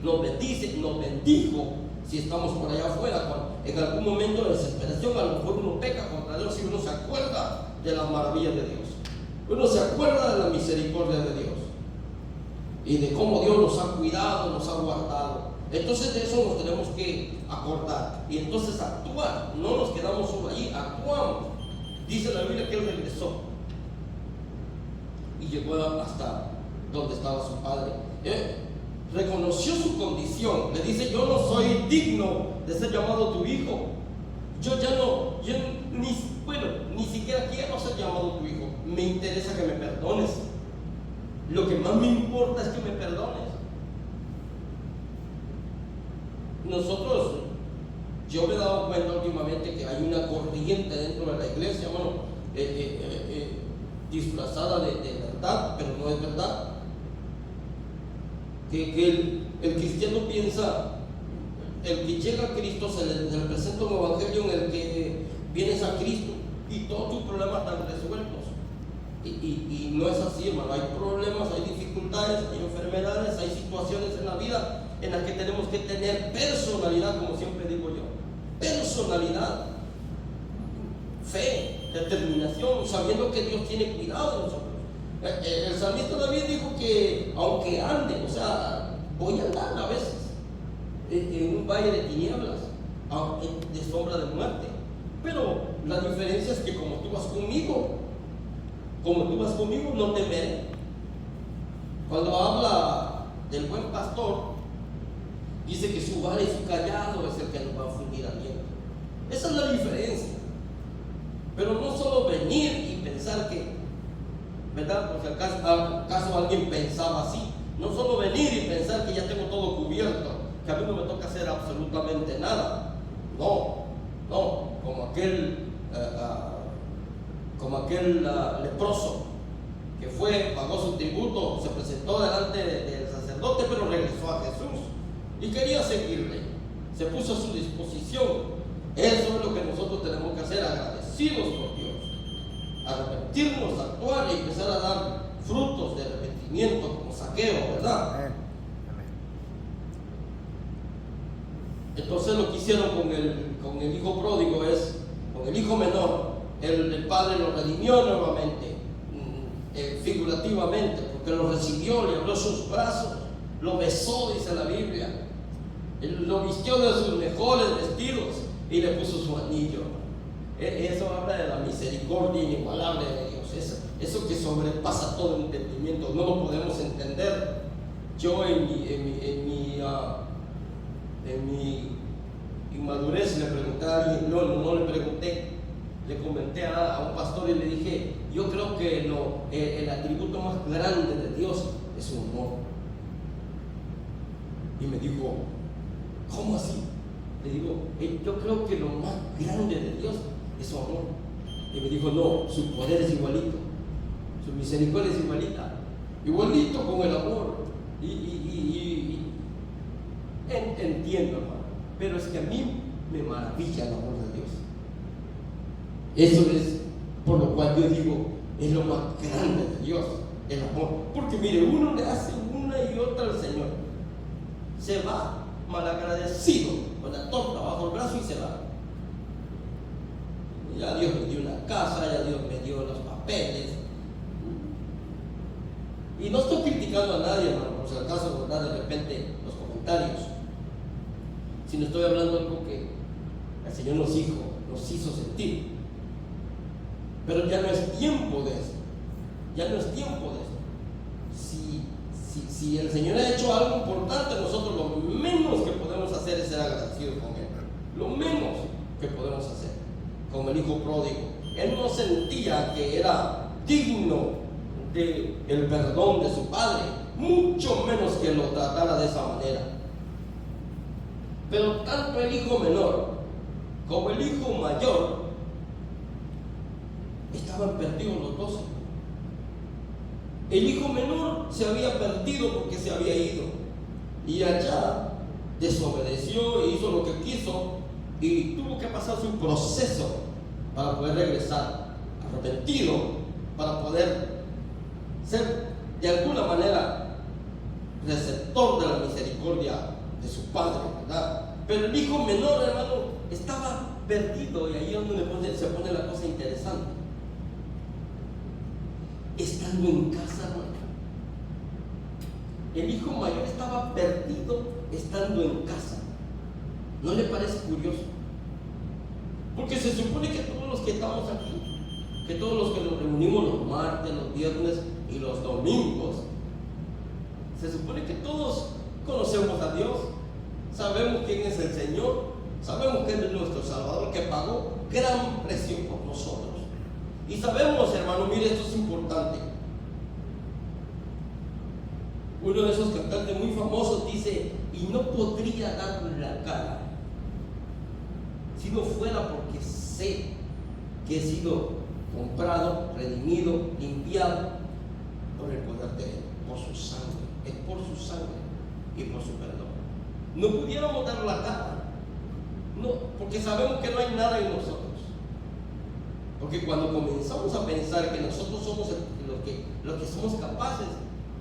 S1: nos bendijo. Si estamos por allá afuera, cuando en algún momento de desesperación, a lo mejor uno peca contra Dios y uno se acuerda de las maravillas de Dios. Uno se acuerda de la misericordia de Dios y de cómo Dios nos ha cuidado, nos ha guardado. Entonces de eso nos tenemos que acordar y entonces actuar. No nos quedamos solo allí, actuamos. Dice la Biblia que él regresó y llegó hasta donde estaba su padre. Reconoció su condición. Le dice: yo no soy digno de ser llamado tu hijo. Ni siquiera quiero ser llamado tu hijo. Me interesa que me perdones. Lo que más me importa es que me perdones. Yo me he dado cuenta últimamente que hay una corriente dentro de la iglesia, hermano, disfrazada de verdad, pero no es verdad. Que el cristiano piensa, el que llega a Cristo se le presenta un evangelio en el que vienes a Cristo y todos tus problemas están resueltos. Y no es así, hermano. Hay problemas, hay dificultades, hay enfermedades, hay situaciones en la vida en las que tenemos que tener personalidad, como siempre digo yo. Personalidad, fe, determinación, sabiendo que Dios tiene cuidado de nosotros. El salmista David dijo que aunque ande, o sea, voy a andar a veces en un valle de tinieblas, de sombra de muerte, pero la diferencia es que como tú vas conmigo, no temeré. Cuando habla del buen pastor, dice que su vara y su callado es el que nos va a fundir aliento. Esa es la diferencia. Pero no solo venir y pensar que, ¿verdad? Porque acaso alguien pensaba así. No solo venir y pensar que ya tengo todo cubierto, que a mí no me toca hacer absolutamente nada. No, como aquel leproso que pagó su tributo, se presentó delante del sacerdote, pero regresó a Jesús y quería seguirle. Se puso a su disposición. Eso es lo que nosotros tenemos que hacer, agradecidos por Dios, arrepentirnos, actuar y empezar a dar frutos de arrepentimiento como Zaqueo, ¿verdad? Entonces lo que hicieron con el hijo pródigo con el hijo menor, el padre lo redimió nuevamente, figurativamente, porque lo recibió, le abrió sus brazos, lo besó, dice la Biblia, lo vistió de sus mejores vestidos y le puso su anillo. Eso habla de la misericordia inigualable de Dios, eso que sobrepasa todo entendimiento. No lo podemos entender. Yo en mi inmadurez le pregunté a alguien, no le pregunté, le comenté a un pastor y le dije: yo creo que el atributo más grande de Dios es su amor. Y me dijo: ¿cómo así? Le digo: yo creo que lo más grande de Dios es su amor. Y me dijo: no, su poder es igualito. Su misericordia es igualito con el amor. Entiendo, hermano, pero es que a mí me maravilla el amor de Dios. Eso es por lo cual yo digo, es lo más grande de Dios, el amor. Porque mire, uno le hace una y otra al Señor, se va malagradecido con la torta bajo el brazo y se va. Ya Dios me dio una casa, ya Dios me dio los papeles. Y no estoy criticando a nadie, hermano, por si acaso, ¿verdad? De repente los comentarios, sino estoy hablando de algo que el Señor nos hizo sentir. Pero ya no es tiempo de eso. Ya no es tiempo de eso. Si el Señor ha hecho algo importante, nosotros lo menos que podemos hacer es ser agradecidos con Él. Lo menos que podemos hacer. Como el hijo pródigo, él no sentía que era digno del perdón de su padre, mucho menos que lo tratara de esa manera. Pero tanto el hijo menor como el hijo mayor estaban perdidos los dos. El hijo menor se había perdido porque se había ido y allá desobedeció e hizo lo que quiso y tuvo que pasar su proceso para poder regresar arrepentido, para poder ser de alguna manera receptor de la misericordia de su padre, ¿verdad? Pero el hijo menor, hermano, estaba perdido, y ahí es donde se pone la cosa interesante. Estando en casa, hermano, el hijo mayor estaba perdido estando en casa. ¿No le parece curioso? Porque se supone que todos los que estamos aquí, que todos los que nos reunimos los martes, los viernes y los domingos, se supone que todos conocemos a Dios, sabemos quién es el Señor, sabemos que Él es nuestro Salvador, que pagó gran precio por nosotros. Y sabemos, hermano, mire, esto es importante. Uno de esos cantantes muy famosos dice: y no podría darle la cara si no fuera porque sé que he sido comprado, redimido, limpiado por el poder de Él, por su sangre. Es por su sangre y por su perdón. No pudiéramos dar la cara, no, porque sabemos que no hay nada en nosotros. Porque cuando comenzamos a pensar que nosotros somos los que somos capaces,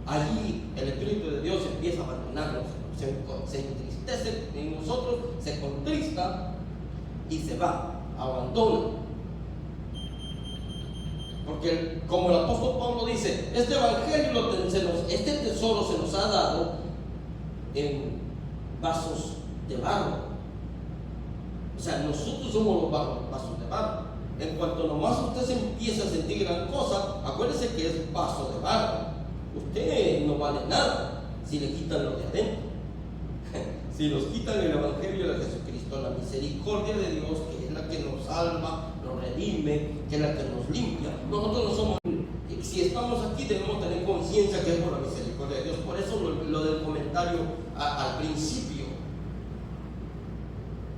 S1: allí el Espíritu de Dios empieza a abandonarnos, se entristece en nosotros, se contrista y se va, abandona. Porque como el apóstol Pablo dice, este evangelio, este tesoro se nos ha dado en vasos de barro. O sea, nosotros somos los vasos de barro. En cuanto nomás usted se empieza a sentir gran cosa, acuérdese que es vaso de barro. Usted no vale nada si le quitan lo de adentro. Si nos quitan el evangelio de Jesucristo, la misericordia de Dios, que es la que nos salva, nos redime, que es la que nos limpia, nosotros no somos. Si estamos aquí debemos tener conciencia que es por la misericordia de Dios. Por eso lo del comentario al principio,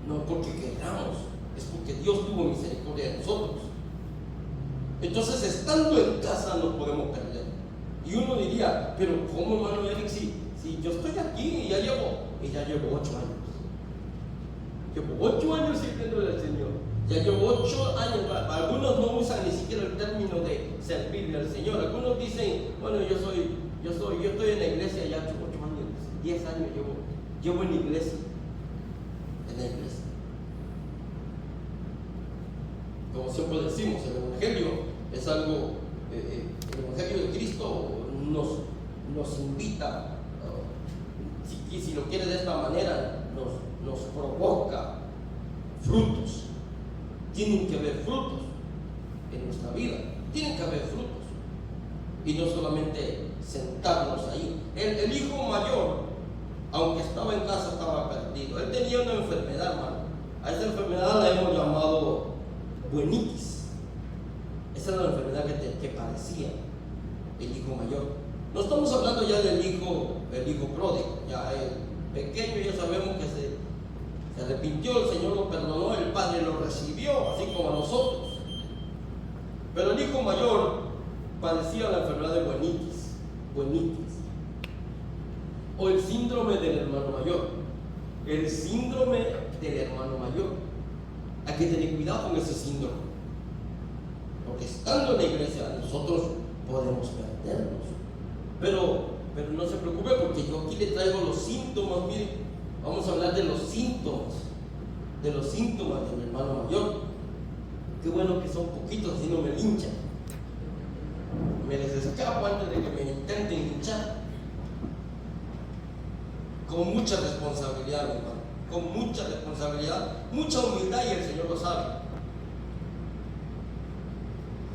S1: no porque queramos, es porque Dios tuvo misericordia de nosotros. Entonces, estando en casa no podemos perder. Y uno diría, pero ¿cómo, hermano Eric, si yo estoy aquí y ya llevo 8 años? Llevo 8 años sirviendo al Señor. Ya llevo 8 años. Algunos no usan ni siquiera el término de servirle al Señor. Algunos dicen, bueno, yo estoy en la iglesia ya 8 años, 10 años llevo en la iglesia. En la iglesia. Como siempre decimos, el Evangelio es algo, el Evangelio de Cristo nos invita, si lo quiere de esta manera, nos provoca frutos. Tienen que haber frutos en nuestra vida, tienen que haber frutos. Y no solamente sentarnos ahí. El hijo mayor, aunque estaba en casa, estaba perdido. Él tenía una enfermedad, hermano. A esa enfermedad la hemos llamado buenitis. Esa era la enfermedad que padecía el hijo mayor. No estamos hablando ya del hijo pródigo. Ya el pequeño ya sabemos que se arrepintió, el Señor lo perdonó, el Padre lo recibió, así como a nosotros. Pero el hijo mayor padecía la enfermedad de buenitis, o el síndrome del hermano mayor. El síndrome del hermano mayor. Hay que tener cuidado con ese síndrome, porque estando en la iglesia nosotros podemos perdernos. Pero no se preocupe, porque yo aquí le traigo los síntomas. Mire, vamos a hablar de los síntomas del hermano mayor. Qué bueno que son poquitos, así no me linchan. Me les escapo antes de que me intenten linchar. Con mucha responsabilidad, mi hermano, con mucha responsabilidad, mucha humildad, y el Señor lo sabe.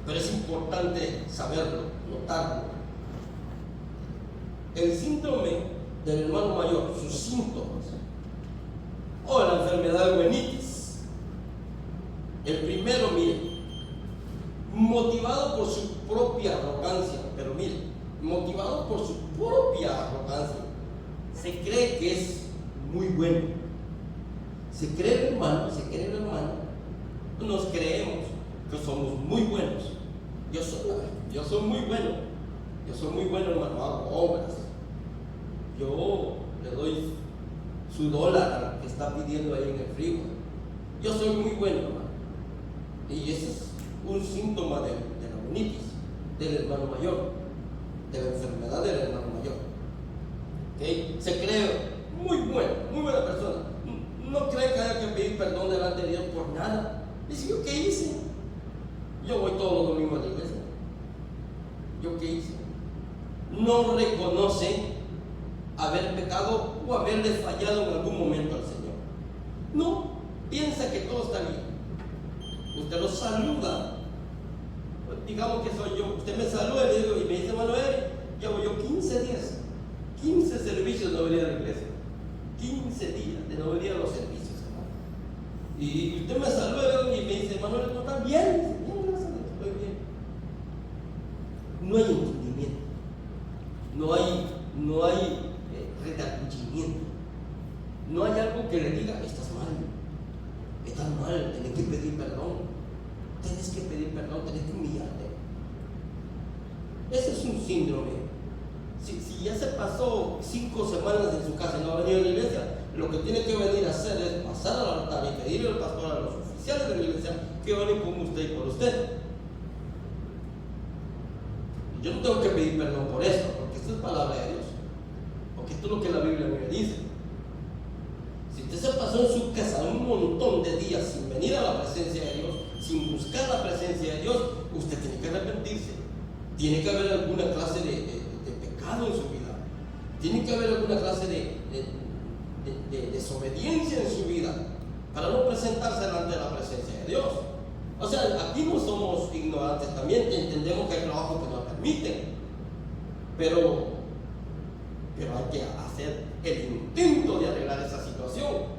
S1: Pero es importante saberlo, notarlo. El síndrome del hermano mayor, sus síntomas, o la enfermedad de buenitis. El primero, mire, motivado por su propia arrogancia, pero mire, motivado por su propia arrogancia, se cree que es muy bueno. Se cree el hermano, nos creemos que somos muy buenos. Yo soy muy bueno, hermano, hago obras. Yo le doy su dólar que está pidiendo ahí en el frío. Yo soy muy bueno, hermano. Y ese es un síntoma de la buenitis, del hermano mayor, de la enfermedad del hermano mayor. ¿Okay? Se cree muy buena persona. No cree que haya que pedir perdón delante de Dios por nada. Dice, ¿yo qué hice? Yo voy todos los domingos a la iglesia. ¿Yo qué hice? No reconoce haber pecado o haberle fallado en algún momento al Señor. No, piensa que todo está bien. Usted lo saluda. Digamos que soy yo. Usted me saluda y me dice, Manuel, llevo yo 15 días. 15 servicios de no venir a la iglesia. 15 días de no venir a los servicios, hermano. Y usted me saluda y me dice, Manuel, ¿no estás bien? Dice, bien, gracias a Dios, estoy bien. No hay entendimiento. No hay redargüimiento. No hay algo que le diga, estás mal, tenés que pedir perdón. Tenés que humillarte. Ese es un síndrome. Si ya se pasó 5 semanas en su casa y no ha venido a la iglesia, lo que tiene que venir a hacer es pasar al altar y pedirle al pastor, a los oficiales de la iglesia, que oren con usted y por usted. Yo no tengo que pedir perdón por esto, porque esto es palabra de Dios, porque esto es lo que la Biblia me dice. Si usted se pasó en su casa un montón de días sin venir a la presencia de Dios, sin buscar la presencia de Dios, usted tiene que arrepentirse. Tiene que haber alguna clase de pecado en su vida. Tiene que haber alguna clase de desobediencia en su vida para no presentarse delante de la presencia de Dios. O sea, aquí no somos ignorantes, también entendemos que hay trabajos que nos permiten, pero hay que hacer el intento de arreglar esa situación.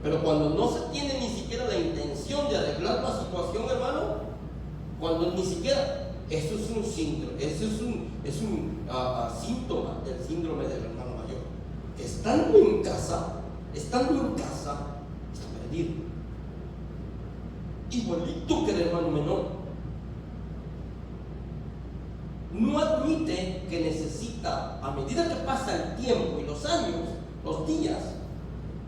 S1: Pero cuando no se tiene ni siquiera la intención de arreglar la situación, hermano, cuando ni siquiera, eso es un síndrome, eso es un síntoma del síndrome del hermano mayor. Estando en casa, está perdido. Igualito que el hermano menor. No admite que necesita, a medida que pasa el tiempo y los años, los días,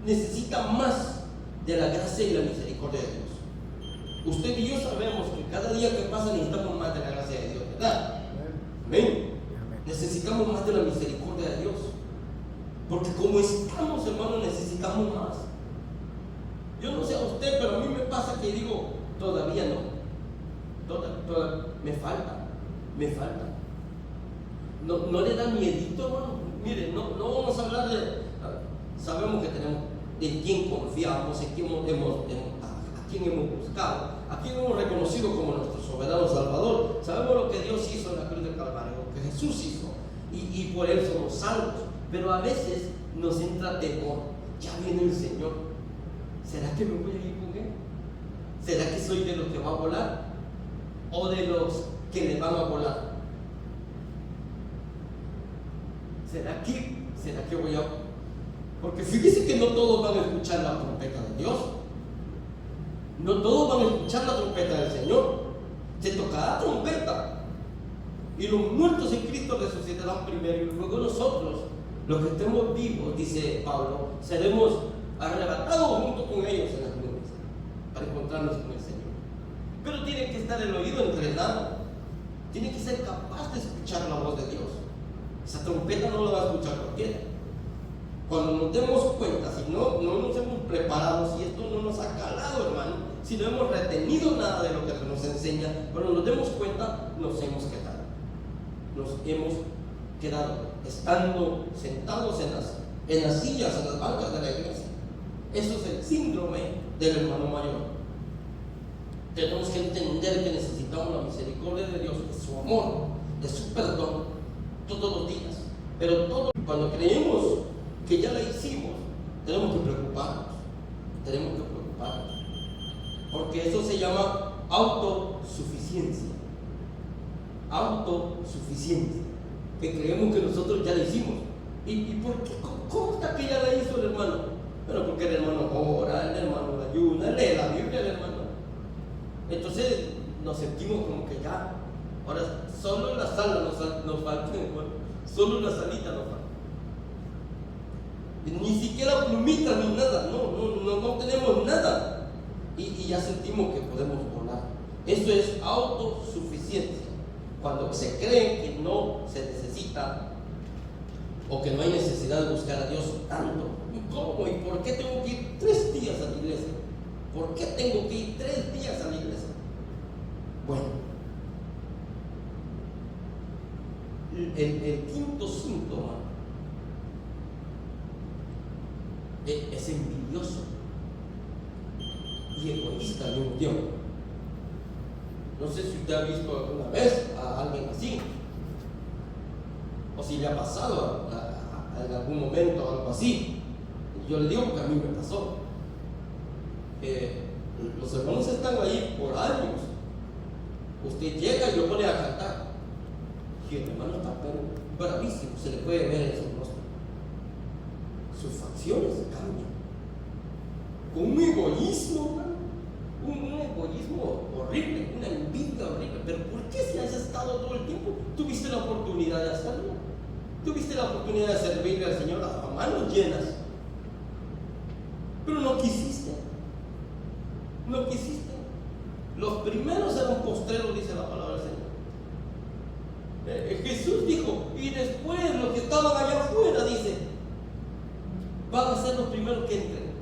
S1: necesita más de la gracia y la misericordia de Dios. Usted y yo sabemos que cada día que pasa necesitamos más de la gracia de Dios, ¿verdad? Amén. Necesitamos más de la misericordia de Dios. Porque como estamos, hermano, necesitamos más. Yo no sé a usted, pero a mí me pasa que digo, todavía no. Me falta. No le da miedito, hermano. Mire, no vamos a hablar de. Sabemos que tenemos en quién confiamos, a quién hemos buscado, a quién hemos reconocido como nuestro soberano Salvador. Sabemos lo que Dios hizo en la cruz del Calvario, lo que Jesús hizo, y por Él somos salvos. Pero a veces nos entra temor. Ya viene el Señor. ¿Será que me voy a ir con Él? ¿Será que soy de los que va a volar? ¿O de los que le van a volar? ¿Será que voy a...? Porque fíjese que no todos van a escuchar la trompeta de Dios. No todos van a escuchar la trompeta del Señor. Se tocará trompeta, Y los muertos en Cristo resucitarán primero, y luego nosotros, los que estemos vivos, dice Pablo, seremos arrebatados junto con ellos en las nubes para encontrarnos con el Señor. Pero tiene que estar el oído entrenado, tiene que ser capaz de escuchar la voz de Dios. Esa trompeta no la va a escuchar cualquiera. Cuando nos demos cuenta, si no nos hemos preparado, si esto no nos ha calado, hermano, si no hemos retenido nada de lo que se nos enseña, cuando nos demos cuenta, nos hemos quedado. Nos hemos quedado estando sentados en las sillas, en las bancas de la iglesia. Eso es el síndrome del hermano mayor. Tenemos que entender que necesitamos la misericordia de Dios, de su amor, de su perdón, todos los días. Pero cuando creemos que ya la hicimos, tenemos que preocuparnos. Porque eso se llama autosuficiencia. Que creemos que nosotros ya la hicimos. ¿Y por qué? ¿Cómo está que ya la hizo el hermano? Bueno, porque el hermano ora, el hermano ayuna, lee la Biblia, el hermano. Entonces nos sentimos como que ya. Ahora, solo en la sala nos falta, solo en la salita nos falta. Ni siquiera plumita ni nada, no tenemos nada. Y ya sentimos que podemos volar. Eso es autosuficiencia. Cuando se cree que no se necesita o que no hay necesidad de buscar a Dios tanto. ¿Cómo? ¿Y por qué tengo que ir 3 días a la iglesia? ¿Por qué tengo que ir 3 días a la iglesia? Bueno, el quinto síntoma es envidioso y egoísta al mismo tiempo. No sé si usted ha visto alguna vez a alguien así, o si le ha pasado en algún momento algo así. Yo le digo porque a mí me pasó. Los hermanos están ahí por años. Usted llega y lo pone a cantar, y el hermano está bravísimo, se le puede ver en su rostro. Sus facciones cambian con un egoísmo, un egoísmo horrible, una envidia horrible. Pero ¿por qué si has estado todo el tiempo? Tuviste la oportunidad de hacerlo, tuviste la oportunidad de servirle al Señor a manos llenas, pero no quisiste. Los primeros eran postreros, dice la palabra del Señor. Jesús dijo, y después los que estaban allá afuera, dice, van a ser los primeros que entren.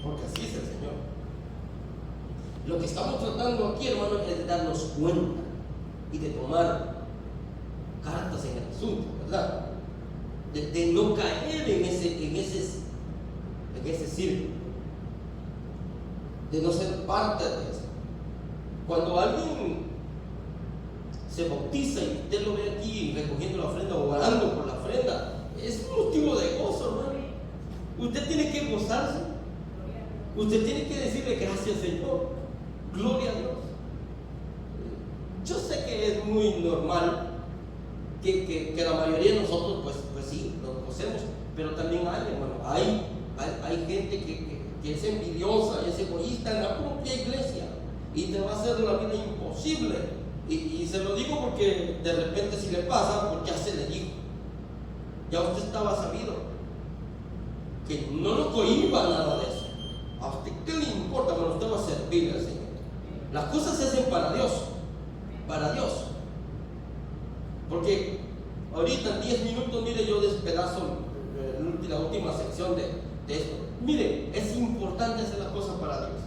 S1: Porque así es el Señor. Lo que estamos tratando aquí, hermano, es de darnos cuenta y de tomar cartas en el asunto, ¿verdad? De no caer en ese círculo, de no ser parte de eso. Cuando alguien se bautiza y usted lo ve aquí recogiendo la ofrenda o orando por la ofrenda, es un motivo de gozo, hermano. Usted tiene que gozarse, usted tiene que decirle gracias, Señor, gloria a Dios. Yo sé que es muy normal que la mayoría de nosotros pues sí, nos gocemos, pero también hay, hermano, hay gente que es envidiosa y es egoísta en la propia iglesia y te va a hacer la vida imposible. Y se lo digo porque de repente si le pasa, porque ya se le dijo, ya usted estaba sabido que no lo cohíba nada de eso. ¿A usted qué le importa? Bueno, usted va a servirle al Señor. Las cosas se hacen para Dios, porque ahorita en 10 minutos, mire, yo despedazo la última sección de esto. Mire, es importante hacer las cosas para Dios.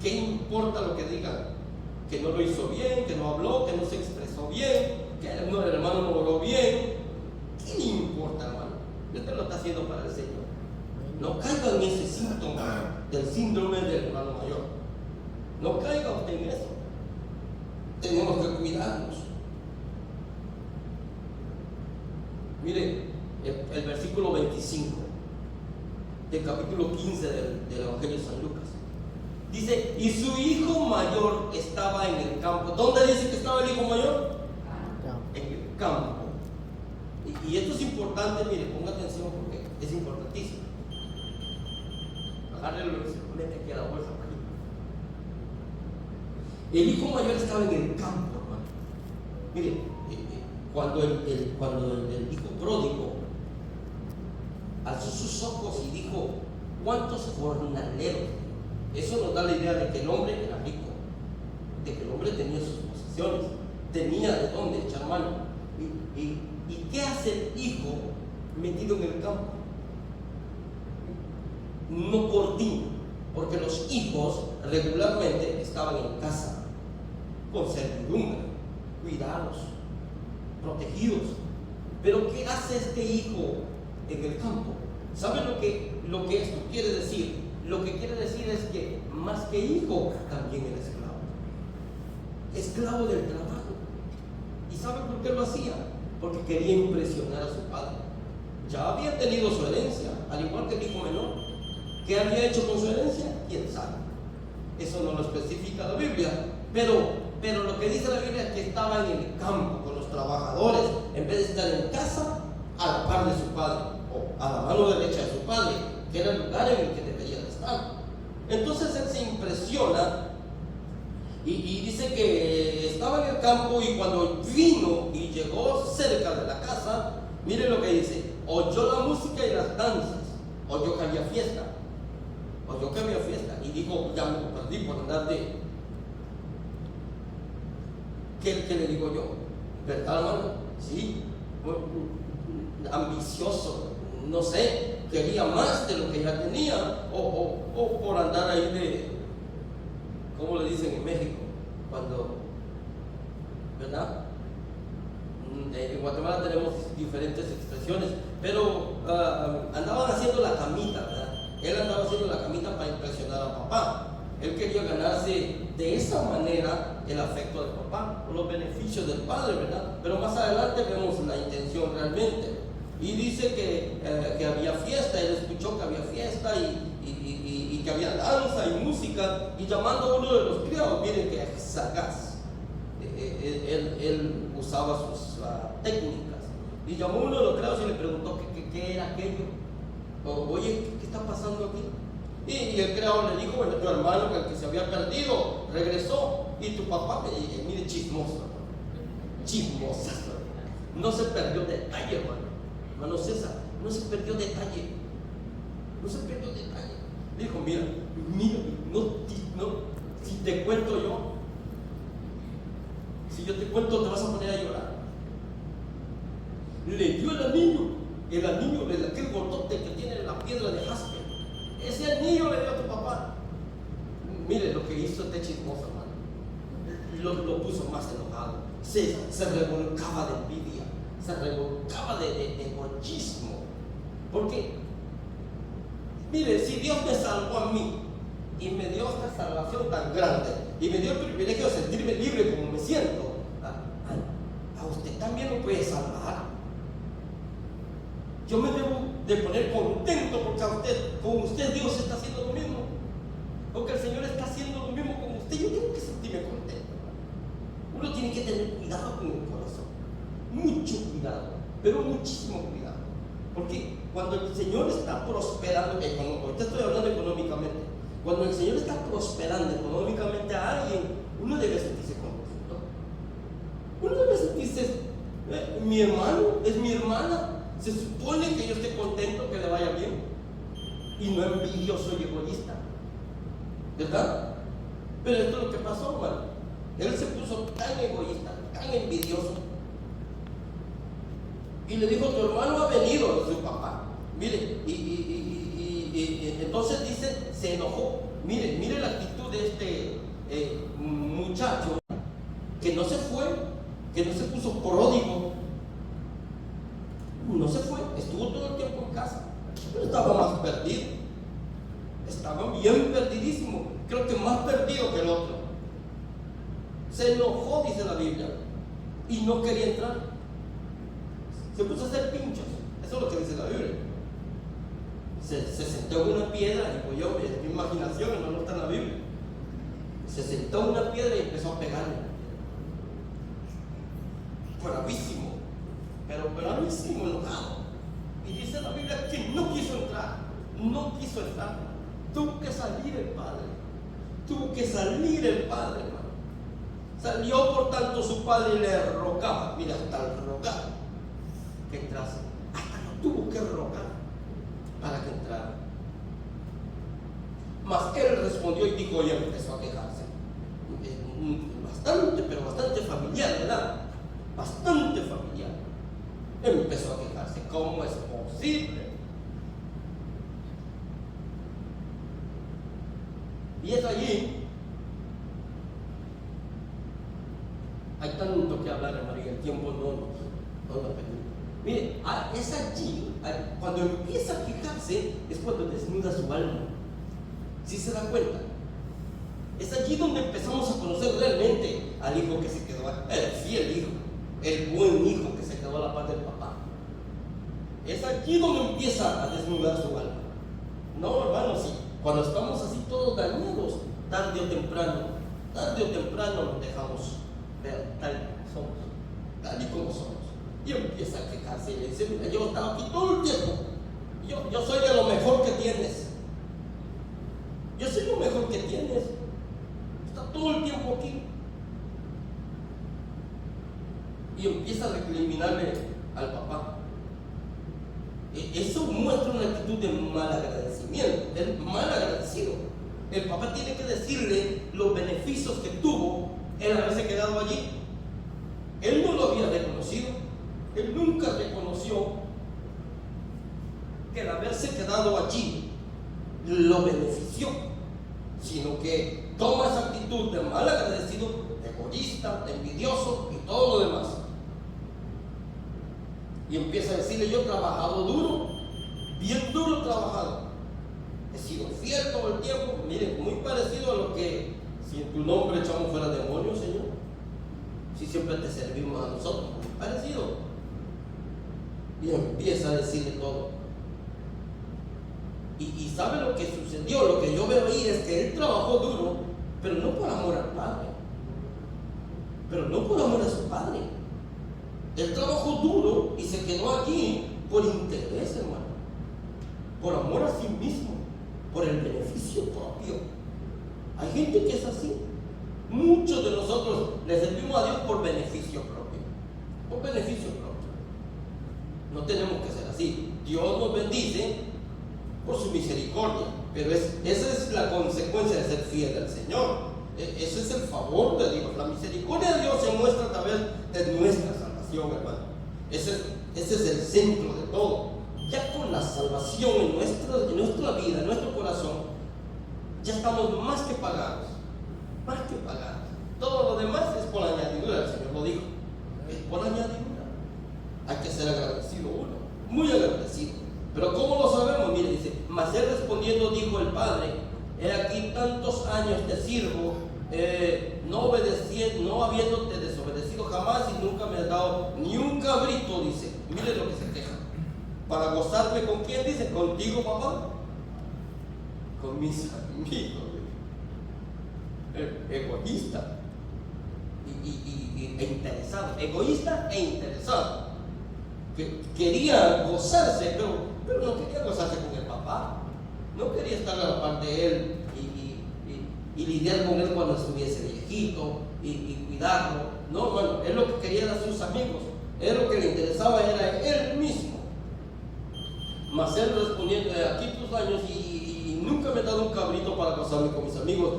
S1: ¿Qué importa lo que digan? Que no lo hizo bien, que no habló, que no se expresó bien, que el hermano no oró bien. ¿Qué le importa, hermano? Usted lo está haciendo para el Señor. No caiga en ese síntoma del síndrome del hermano mayor. No caiga usted en eso. Tenemos que cuidarnos. Mire, el versículo 25 del capítulo 15 del Evangelio de San Lucas. Dice, y su hijo mayor estaba en el campo. ¿Dónde dice que estaba el hijo mayor? En el campo. Y esto es importante, mire, ponga atención porque es importantísimo. Agárrelo y se mete aquí a la bolsa. El hijo mayor estaba en el campo, hermano. Mire, cuando el hijo pródigo alzó sus ojos y dijo: ¿cuántos jornaleros? Eso nos da la idea de que el hombre era rico, de que el hombre tenía sus posesiones, tenía de dónde echar mano. ¿Y qué hace el hijo metido en el campo? No por ti, porque los hijos regularmente estaban en casa, con servidumbre, cuidados, protegidos. Pero ¿qué hace este hijo en el campo? ¿Sabe lo que esto quiere decir? Lo que quiere decir es que más que hijo, también era esclavo. Esclavo del trabajo. ¿Y sabe por qué lo hacía? Porque quería impresionar a su padre. Ya había tenido su herencia, al igual que el hijo menor. ¿Qué había hecho con su herencia? ¿Quién sabe? Eso no lo especifica la Biblia. Pero lo que dice la Biblia es que estaba en el campo con los trabajadores, en vez de estar en casa a la par de su padre, o a la mano derecha de su padre, que era el lugar en el que debería de estar. Entonces él se impresiona y dice que estaba en el campo, y cuando vino y llegó cerca de la casa, miren lo que dice: oyó la música y las danzas, oyó que había fiesta, y dijo: ya me lo perdí por andar de... ¿Qué le digo yo? ¿Verdad, hermano? Sí, ambicioso, no sé, quería más de lo que ya tenía, o por andar ahí de, ¿cómo le dicen en México? Cuando, ¿verdad? En Guatemala tenemos diferentes expresiones, pero andaban haciendo la camita, ¿verdad? Él andaba haciendo la camita para impresionar a papá. Él quería ganarse de esa manera el afecto del papá, o los beneficios del padre, ¿verdad? Pero más adelante vemos la intención realmente. Y dice que había fiesta. Él escuchó que había fiesta y que había danza y música, y llamando a uno de los criados, miren que es sagaz. Él usaba sus técnicas, y llamó a uno de los criados y le preguntó qué era aquello. Oye, ¿qué está pasando aquí? Y el criado le dijo: bueno, tu hermano, el que se había perdido, regresó, y tu papá, mire, chismoso, no se perdió detalle, hermano César, no se perdió detalle. Dijo: mira, si te cuento yo, si yo te cuento, te vas a poner a llorar. Le dio el anillo de aquel gordote que tiene la piedra de jaspe. Ese anillo le dio a tu papá. Mire lo que hizo este chismoso, hermano. Lo puso más enojado. Se revolcaba de envidia, se revolcaba de egoísmo. Porque, mire, si Dios me salvó a mí y me dio esta salvación tan grande, y me dio el privilegio de sentirme libre como me siento, a usted también lo puede salvar. Yo me debo de poner contento porque con usted Dios está haciendo lo mismo, porque el Señor está haciendo lo mismo con usted. Yo tengo que sentirme contento. Uno tiene que tener cuidado con el corazón, mucho cuidado, pero muchísimo cuidado, porque cuando el Señor está prosperando, ahorita estoy hablando económicamente, cuando el Señor está prosperando económicamente a alguien, uno debe sentirse contento. Uno debe sentirse, mi hermano es mi hermana. Se supone que yo esté contento, que le vaya bien, y no envidioso y egoísta, ¿verdad? Pero esto es lo que pasó, hermano. Él se puso tan egoísta, tan envidioso, y le dijo: tu hermano ha venido, su papá. Mire, y entonces dice, se enojó. Mire la actitud de este muchacho, que no se fue, que no se puso pródigo. No se fue, estuvo todo el tiempo en casa, pero estaba más perdido, estaba bien perdidísimo, creo que más perdido que el otro. Se enojó, dice la Biblia, y no quería entrar. Se puso a hacer pinchos, eso es lo que dice la Biblia. Se sentó en una piedra, digo yo, es mi imaginación, no está en la Biblia. Se sentó en una piedra y empezó a pegarle. Bravísimo, pero bravísimo, enojado. Y dice la Biblia que no quiso entrar. Tuvo que salir el padre, hermano. Salió por tanto su padre y le rogaba, mira, hasta el rogar que entrase, hasta lo tuvo que rogar para que entrara. Mas él respondió y dijo, y empezó a quejarse. Bastante, pero bastante familiar, ¿verdad? Bastante familiar. Empezó a quejarse, ¿cómo es posible? Y es allí, hay tanto que hablar, María, el tiempo no lo permite. Mire, es allí, cuando empieza a quejarse, es cuando desnuda su alma. ¿Sí se da cuenta? Es allí donde empezamos a conocer realmente al hijo que se quedó, el fiel hijo, el buen hijo que se quedó a la par del papá. Es allí donde empieza a desnudar su alma. No, hermanos, sí. Cuando estamos así todos dañados, tarde o temprano nos dejamos ver tal y como somos. Y empieza a quejarse y le dice, mira, yo estaba aquí todo el tiempo. Yo soy de lo mejor que tienes. Yo soy lo mejor que tienes. Está todo el tiempo aquí. Y empieza a recriminarle al papá. Eso muestra una actitud de mal agradecimiento, de mal agradecido. El papá tiene que decirle los beneficios que tuvo el haberse quedado allí. Él no lo había reconocido. Él nunca reconoció que el haberse quedado allí lo benefició, sino que toma esa actitud de mal agradecido, egoísta, envidioso y todo lo demás. Y empieza a decirle, yo he trabajado duro, bien duro he trabajado. He sido fiel todo el tiempo. Miren, muy parecido a lo que, si en tu nombre echamos fuera demonios, Señor, si siempre te servimos a nosotros, muy parecido. Y empieza a decirle todo. Y sabe lo que sucedió, lo que yo veo ahí es que él trabajó duro, pero no por amor al Padre, pero no por amor a su Padre. Él trabajó duro y se quedó aquí por interés, hermano, por amor a sí mismo, por el beneficio propio. Hay gente que es así. Muchos de nosotros le servimos a Dios por beneficio propio, por beneficio propio. No tenemos que ser así. Dios nos bendice por su misericordia, pero esa es la consecuencia de ser fiel al Señor. Ese es el favor de Dios. La misericordia de Dios se muestra a través de nuestra salvación, hermano. Ese es el centro de todo. Ya con la salvación en nuestra vida, en nuestro corazón, ya estamos más que pagados. Más que pagados. Todo lo demás es por añadidura, el Señor lo dijo. Es por añadidura. Hay que ser agradecido uno, muy agradecido. Pero ¿cómo lo sabemos? Mire, dice, mas él respondiendo dijo el padre, he aquí tantos años te sirvo, no habiéndote desobedecido jamás y nunca me has dado ni un cabrito, dice. Mire lo que se queja. Para gozarme con quién, dice, contigo, papá, con mis amigos. Egoísta e interesado, egoísta e interesado. Que quería gozarse, pero no quería gozarse con el papá. No quería estar a la par de él y lidiar con él cuando estuviese viejito y cuidarlo. No, bueno, él lo que quería era sus amigos. Él lo que le interesaba era él mismo. Mas él respondiendo, aquí tus años y nunca me he dado un cabrito para gozarme con mis amigos.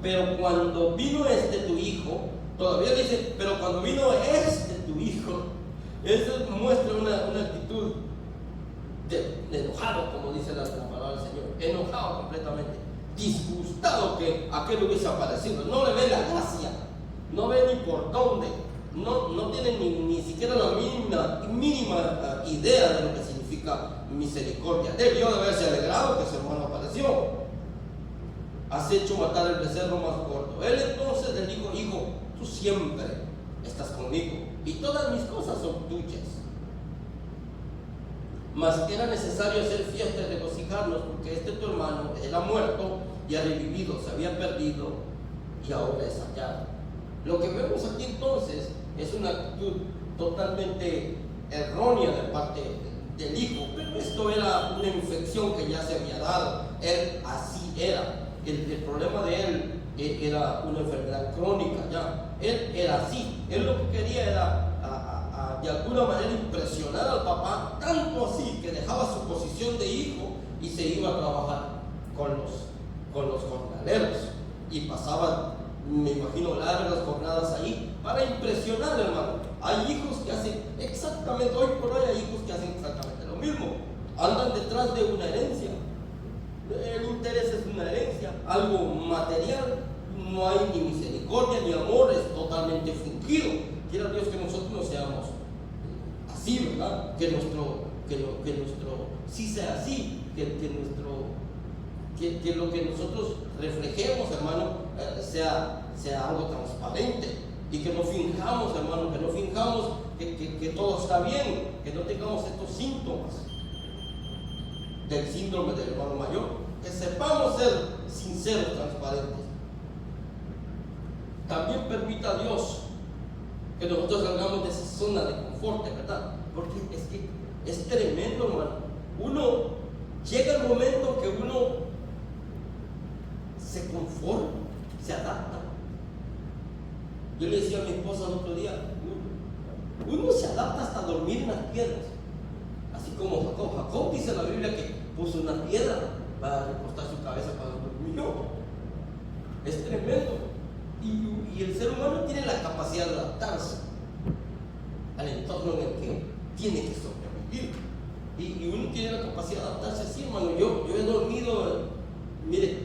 S1: Pero cuando vino tu hijo, todavía dice, pero cuando vino tu hijo, eso muestra una actitud de enojado, como dice la palabra del Señor, enojado completamente, disgustado que aquel hubiese aparecido, no le ve la gracia, no ve ni por dónde, no tiene ni siquiera la mínima idea de lo que significa misericordia. Debió de haberse alegrado que su hermano apareció. Has hecho matar el becerro más corto. Él entonces le dijo, hijo, tú siempre estás conmigo y todas mis cosas son tuyas. Mas era necesario hacer fiesta y regocijarnos porque tu hermano, él ha muerto y ha revivido, se había perdido y ahora es hallado. Lo que vemos aquí entonces es una actitud totalmente errónea de parte del hijo, pero esto era una infección que ya se había dado. Él así era. El problema de él era una enfermedad crónica ya. Él era así. Él lo que quería era de alguna manera impresionar al papá, tanto así que dejaba su posición de hijo y se iba a trabajar con los jornaleros y pasaba, me imagino, largas jornadas ahí para impresionar, hermano. Hay hijos que hacen exactamente, hoy por hoy hay hijos que hacen exactamente lo mismo, andan detrás de una herencia. El interés es una herencia, algo material, no hay ni misericordia ni amor, es totalmente fingido. Quiera Dios que nosotros no seamos así, ¿verdad? Que nuestro sí sea así, que lo que nosotros reflejemos, hermano, sea algo transparente, y que no finjamos, hermano, que no finjamos que todo está bien, que no tengamos estos síntomas del síndrome del hermano mayor, que sepamos ser sinceros, transparentes. También permita a Dios que nosotros salgamos de esa zona de confort, ¿verdad? Porque es que es tremendo, hermano. Llega el momento que uno se conforma, se adapta. Yo le decía a mi esposa el otro día, uno se adapta hasta dormir en las piedras, así como Jacob. Jacob dice en la Biblia que puso una piedra para recostar su cabeza cuando durmió. Es tremendo. Y el ser humano tiene la capacidad de adaptarse al entorno en el que tiene que sobrevivir. Y uno tiene la capacidad de adaptarse así, hermano. Yo he dormido, mire,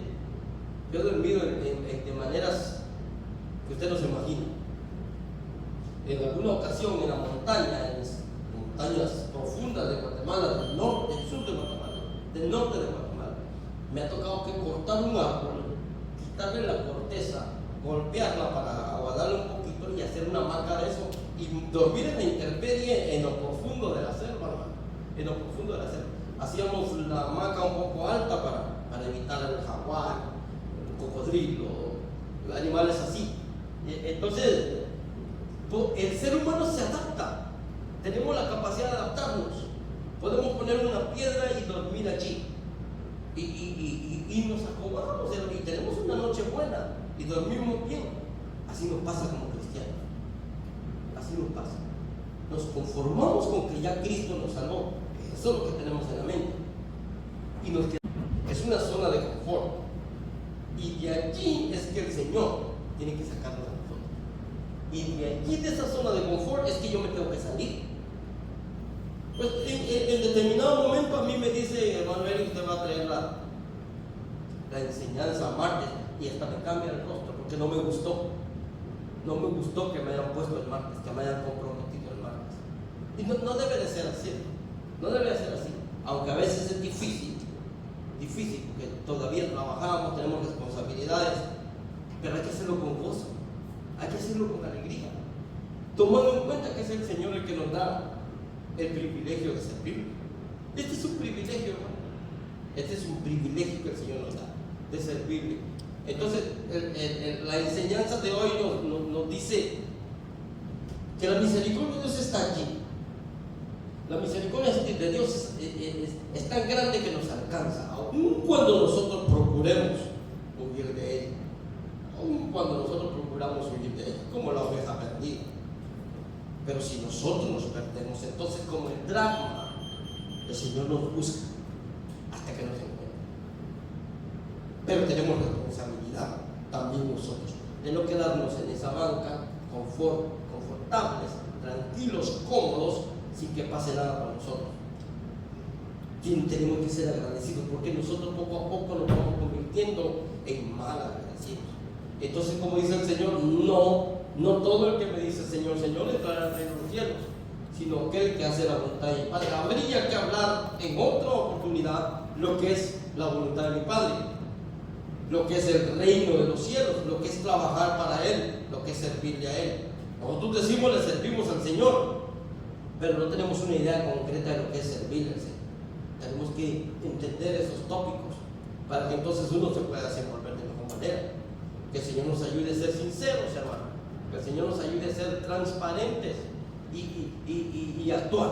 S1: yo he dormido de maneras que usted no se imagina. En alguna ocasión en la montaña, en las montañas profundas de Guatemala, del norte, del sur de Guatemala, del norte de Guatemala, me ha tocado que cortar un árbol, quitarle la corteza, golpearla para aguadarla un poquito y hacer una hamaca de eso y dormir en la intemperie en lo profundo de la selva, hermano. En lo profundo de la selva. Hacíamos la hamaca un poco alta para evitar el jaguar, el cocodrilo, animales así. Entonces, el ser humano se adapta. Tenemos la capacidad de adaptarnos. Podemos poner una piedra y dormir allí. Y nos acomodamos y tenemos una noche buena y dormimos bien. Así nos pasa como cristianos. Así nos pasa. Nos conformamos con que ya Cristo nos salvó. Eso es lo que tenemos en la mente. Y nos quedamos. Es una zona de confort. Y de allí es que el Señor tiene que sacarnos a nosotros. Y de allí, de esa zona de confort, es que yo me tengo que salir. Pues en determinado momento a mí me dice, hermano Eric, usted va a traer la enseñanza martes, y hasta me cambia el rostro porque no me gustó. No me gustó que me hayan puesto el martes, que me hayan comprometido el martes. Y no debe de ser así. No debe de ser así. Aunque a veces es difícil porque todavía trabajamos, tenemos responsabilidades, pero hay que hacerlo con gozo, hay que hacerlo con alegría, tomando en cuenta que es el Señor el que nos da el privilegio de servir. Este es un privilegio, hermano. Este es un privilegio que el Señor nos da, de servirle. Entonces, la enseñanza de hoy nos dice que la misericordia de Dios está allí. La misericordia de Dios es tan grande que nos alcanza, aun cuando nosotros procuremos huir de Él. Aun cuando nosotros procuramos huir de Él, como la oveja perdida. Pero si nosotros nos perdemos, entonces como el dragma, el Señor nos busca hasta que nos encuentre. Pero tenemos responsabilidad también nosotros de no quedarnos en esa banca confortables, tranquilos, cómodos, sin que pase nada para nosotros. Tenemos que ser agradecidos porque nosotros poco a poco nos vamos convirtiendo en mal agradecidos. Entonces, como dice el Señor, no todo el que me dice Señor, Señor entrará al reino de los cielos, sino aquel que hace la voluntad de mi Padre. Habría que hablar en otra oportunidad lo que es la voluntad de mi Padre, lo que es el reino de los cielos, lo que es trabajar para Él, lo que es servirle a Él. Nosotros decimos le servimos al Señor, pero no tenemos una idea concreta de lo que es servirle al Señor. Tenemos que entender esos tópicos para que entonces uno se pueda desenvolver de mejor manera. Que el Señor nos ayude a ser sinceros, hermano. Que el Señor nos ayude a ser transparentes y actuar,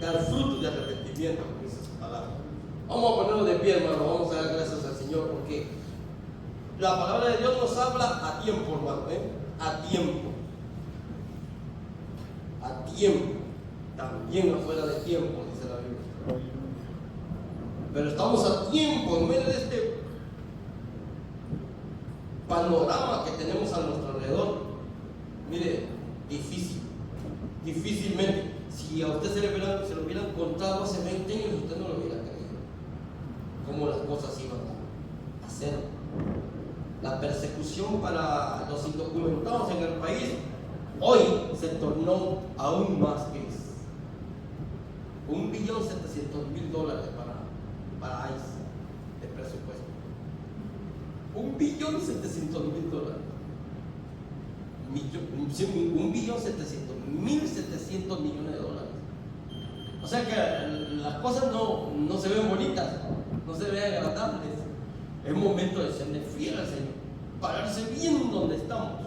S1: dar fruto de arrepentimiento, como dice su palabra. Vamos a ponernos de pie, hermano. Vamos a dar gracias al Señor porque la palabra de Dios nos habla a tiempo, hermano. a tiempo. A tiempo. También afuera de tiempo, dice la Biblia. Pero estamos a tiempo en medio de este panorama que tenemos a nuestro alrededor. Mire, difícilmente. Si a usted se lo hubieran contado hace 20 años, usted no lo hubiera creído. Cómo las cosas iban a hacer. La persecución para los indocumentados en el país hoy se tornó aún más gris. $1.700.000 para ICE de presupuesto. $1.700.000. 1.700.000 millones de dólares. O sea que las cosas no se ven bonitas, no se ven agradables. Es momento de serle fiel al Señor, pararse bien donde estamos,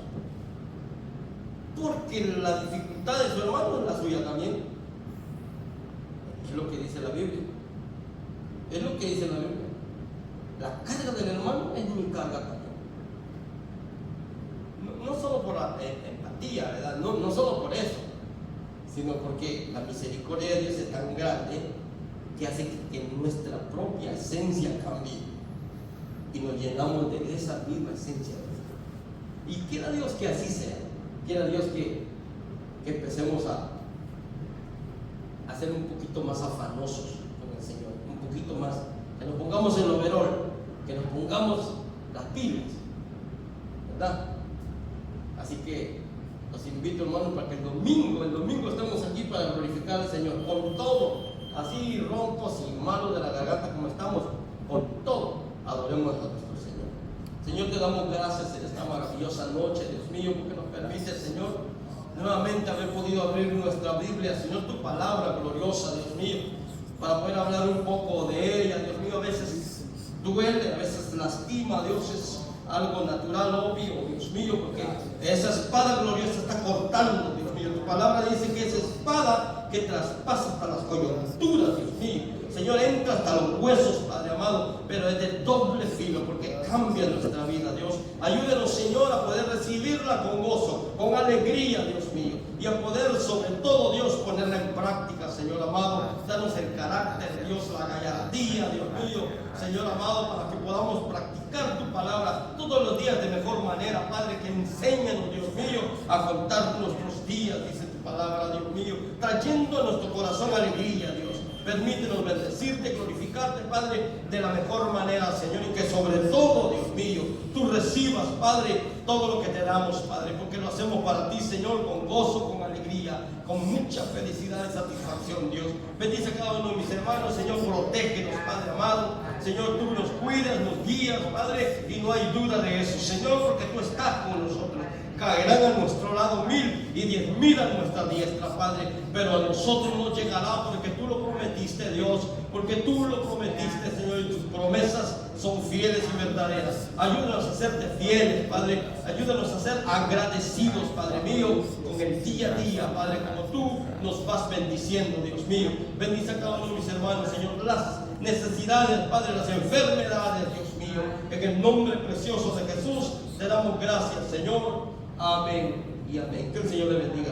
S1: porque la dificultad de su hermano es la suya también. Es lo que dice la Biblia. Es lo que dice la Biblia. La carga del hermano es mi carga también. No solo por la empatía, ¿verdad? No solo por eso, sino porque la misericordia de Dios es tan grande que hace que nuestra propia esencia cambie y nos llenamos de esa misma esencia de Dios. Y quiera Dios que así sea. Quiera Dios que empecemos a ser un poquito más afanosos con el Señor, un poquito más, que nos pongamos el overol, que nos pongamos las pilas, ¿verdad? Así que los invito, hermanos, para que el domingo estemos aquí para glorificar al Señor con todo, así roncos y malos de la garganta como estamos, con todo adoremos a nuestro Señor. Señor, te damos gracias en esta maravillosa noche, Dios mío, porque nos permite, Señor, nuevamente haber podido abrir nuestra Biblia, Señor, tu palabra gloriosa, Dios mío, para poder hablar un poco de ella. Dios mío, a veces duele, a veces lastima, Dios, es algo natural, obvio, Dios mío, porque esa espada gloriosa está cortando, Dios mío. Tu palabra dice que esa espada que traspasa hasta las coyunturas, Dios mío. Señor, entra hasta los huesos, Padre amado, pero es de doble filo, porque cambia nuestra vida, Dios. Ayúdenos, Señor, a poder recibirla con gozo, con alegría, Dios mío, y a poder, sobre todo, Dios, ponerla en práctica, Señor amado. Danos el carácter, Dios, la gallardía, Dios mío, Señor amado, para que podamos practicar tu palabra todos los días de mejor manera, Padre, que enséñanos, Dios mío, a contar nuestros días, dice tu palabra, Dios mío, trayendo a nuestro corazón alegría, Dios. Permítenos bendecirte, glorificarte, Padre, de la mejor manera, Señor, y que sobre todo, Dios mío, tú recibas, Padre, todo lo que te damos, Padre, porque lo hacemos para ti, Señor, con gozo, con alegría, con mucha felicidad y satisfacción, Dios. Bendice a cada uno de mis hermanos, Señor, protégenos, Padre amado. Señor, tú nos cuidas, nos guías, Padre, y no hay duda de eso, Señor, porque tú estás con nosotros. Caerán a nuestro lado 1,000 y 10,000 a nuestra diestra, Padre, pero a nosotros no llegará, porque tú lo prometiste, Dios, porque tú lo prometiste, Señor, y tus promesas son fieles y verdaderas. Ayúdanos a serte fieles, Padre, ayúdanos a ser agradecidos, Padre mío, con el día a día, Padre, como tú nos vas bendiciendo, Dios mío. Bendice a cada uno de mis hermanos, Señor, las necesidades, Padre, las enfermedades, Dios mío, en el nombre precioso de Jesús te damos gracias, Señor. Amén y amén. Que el Señor le bendiga.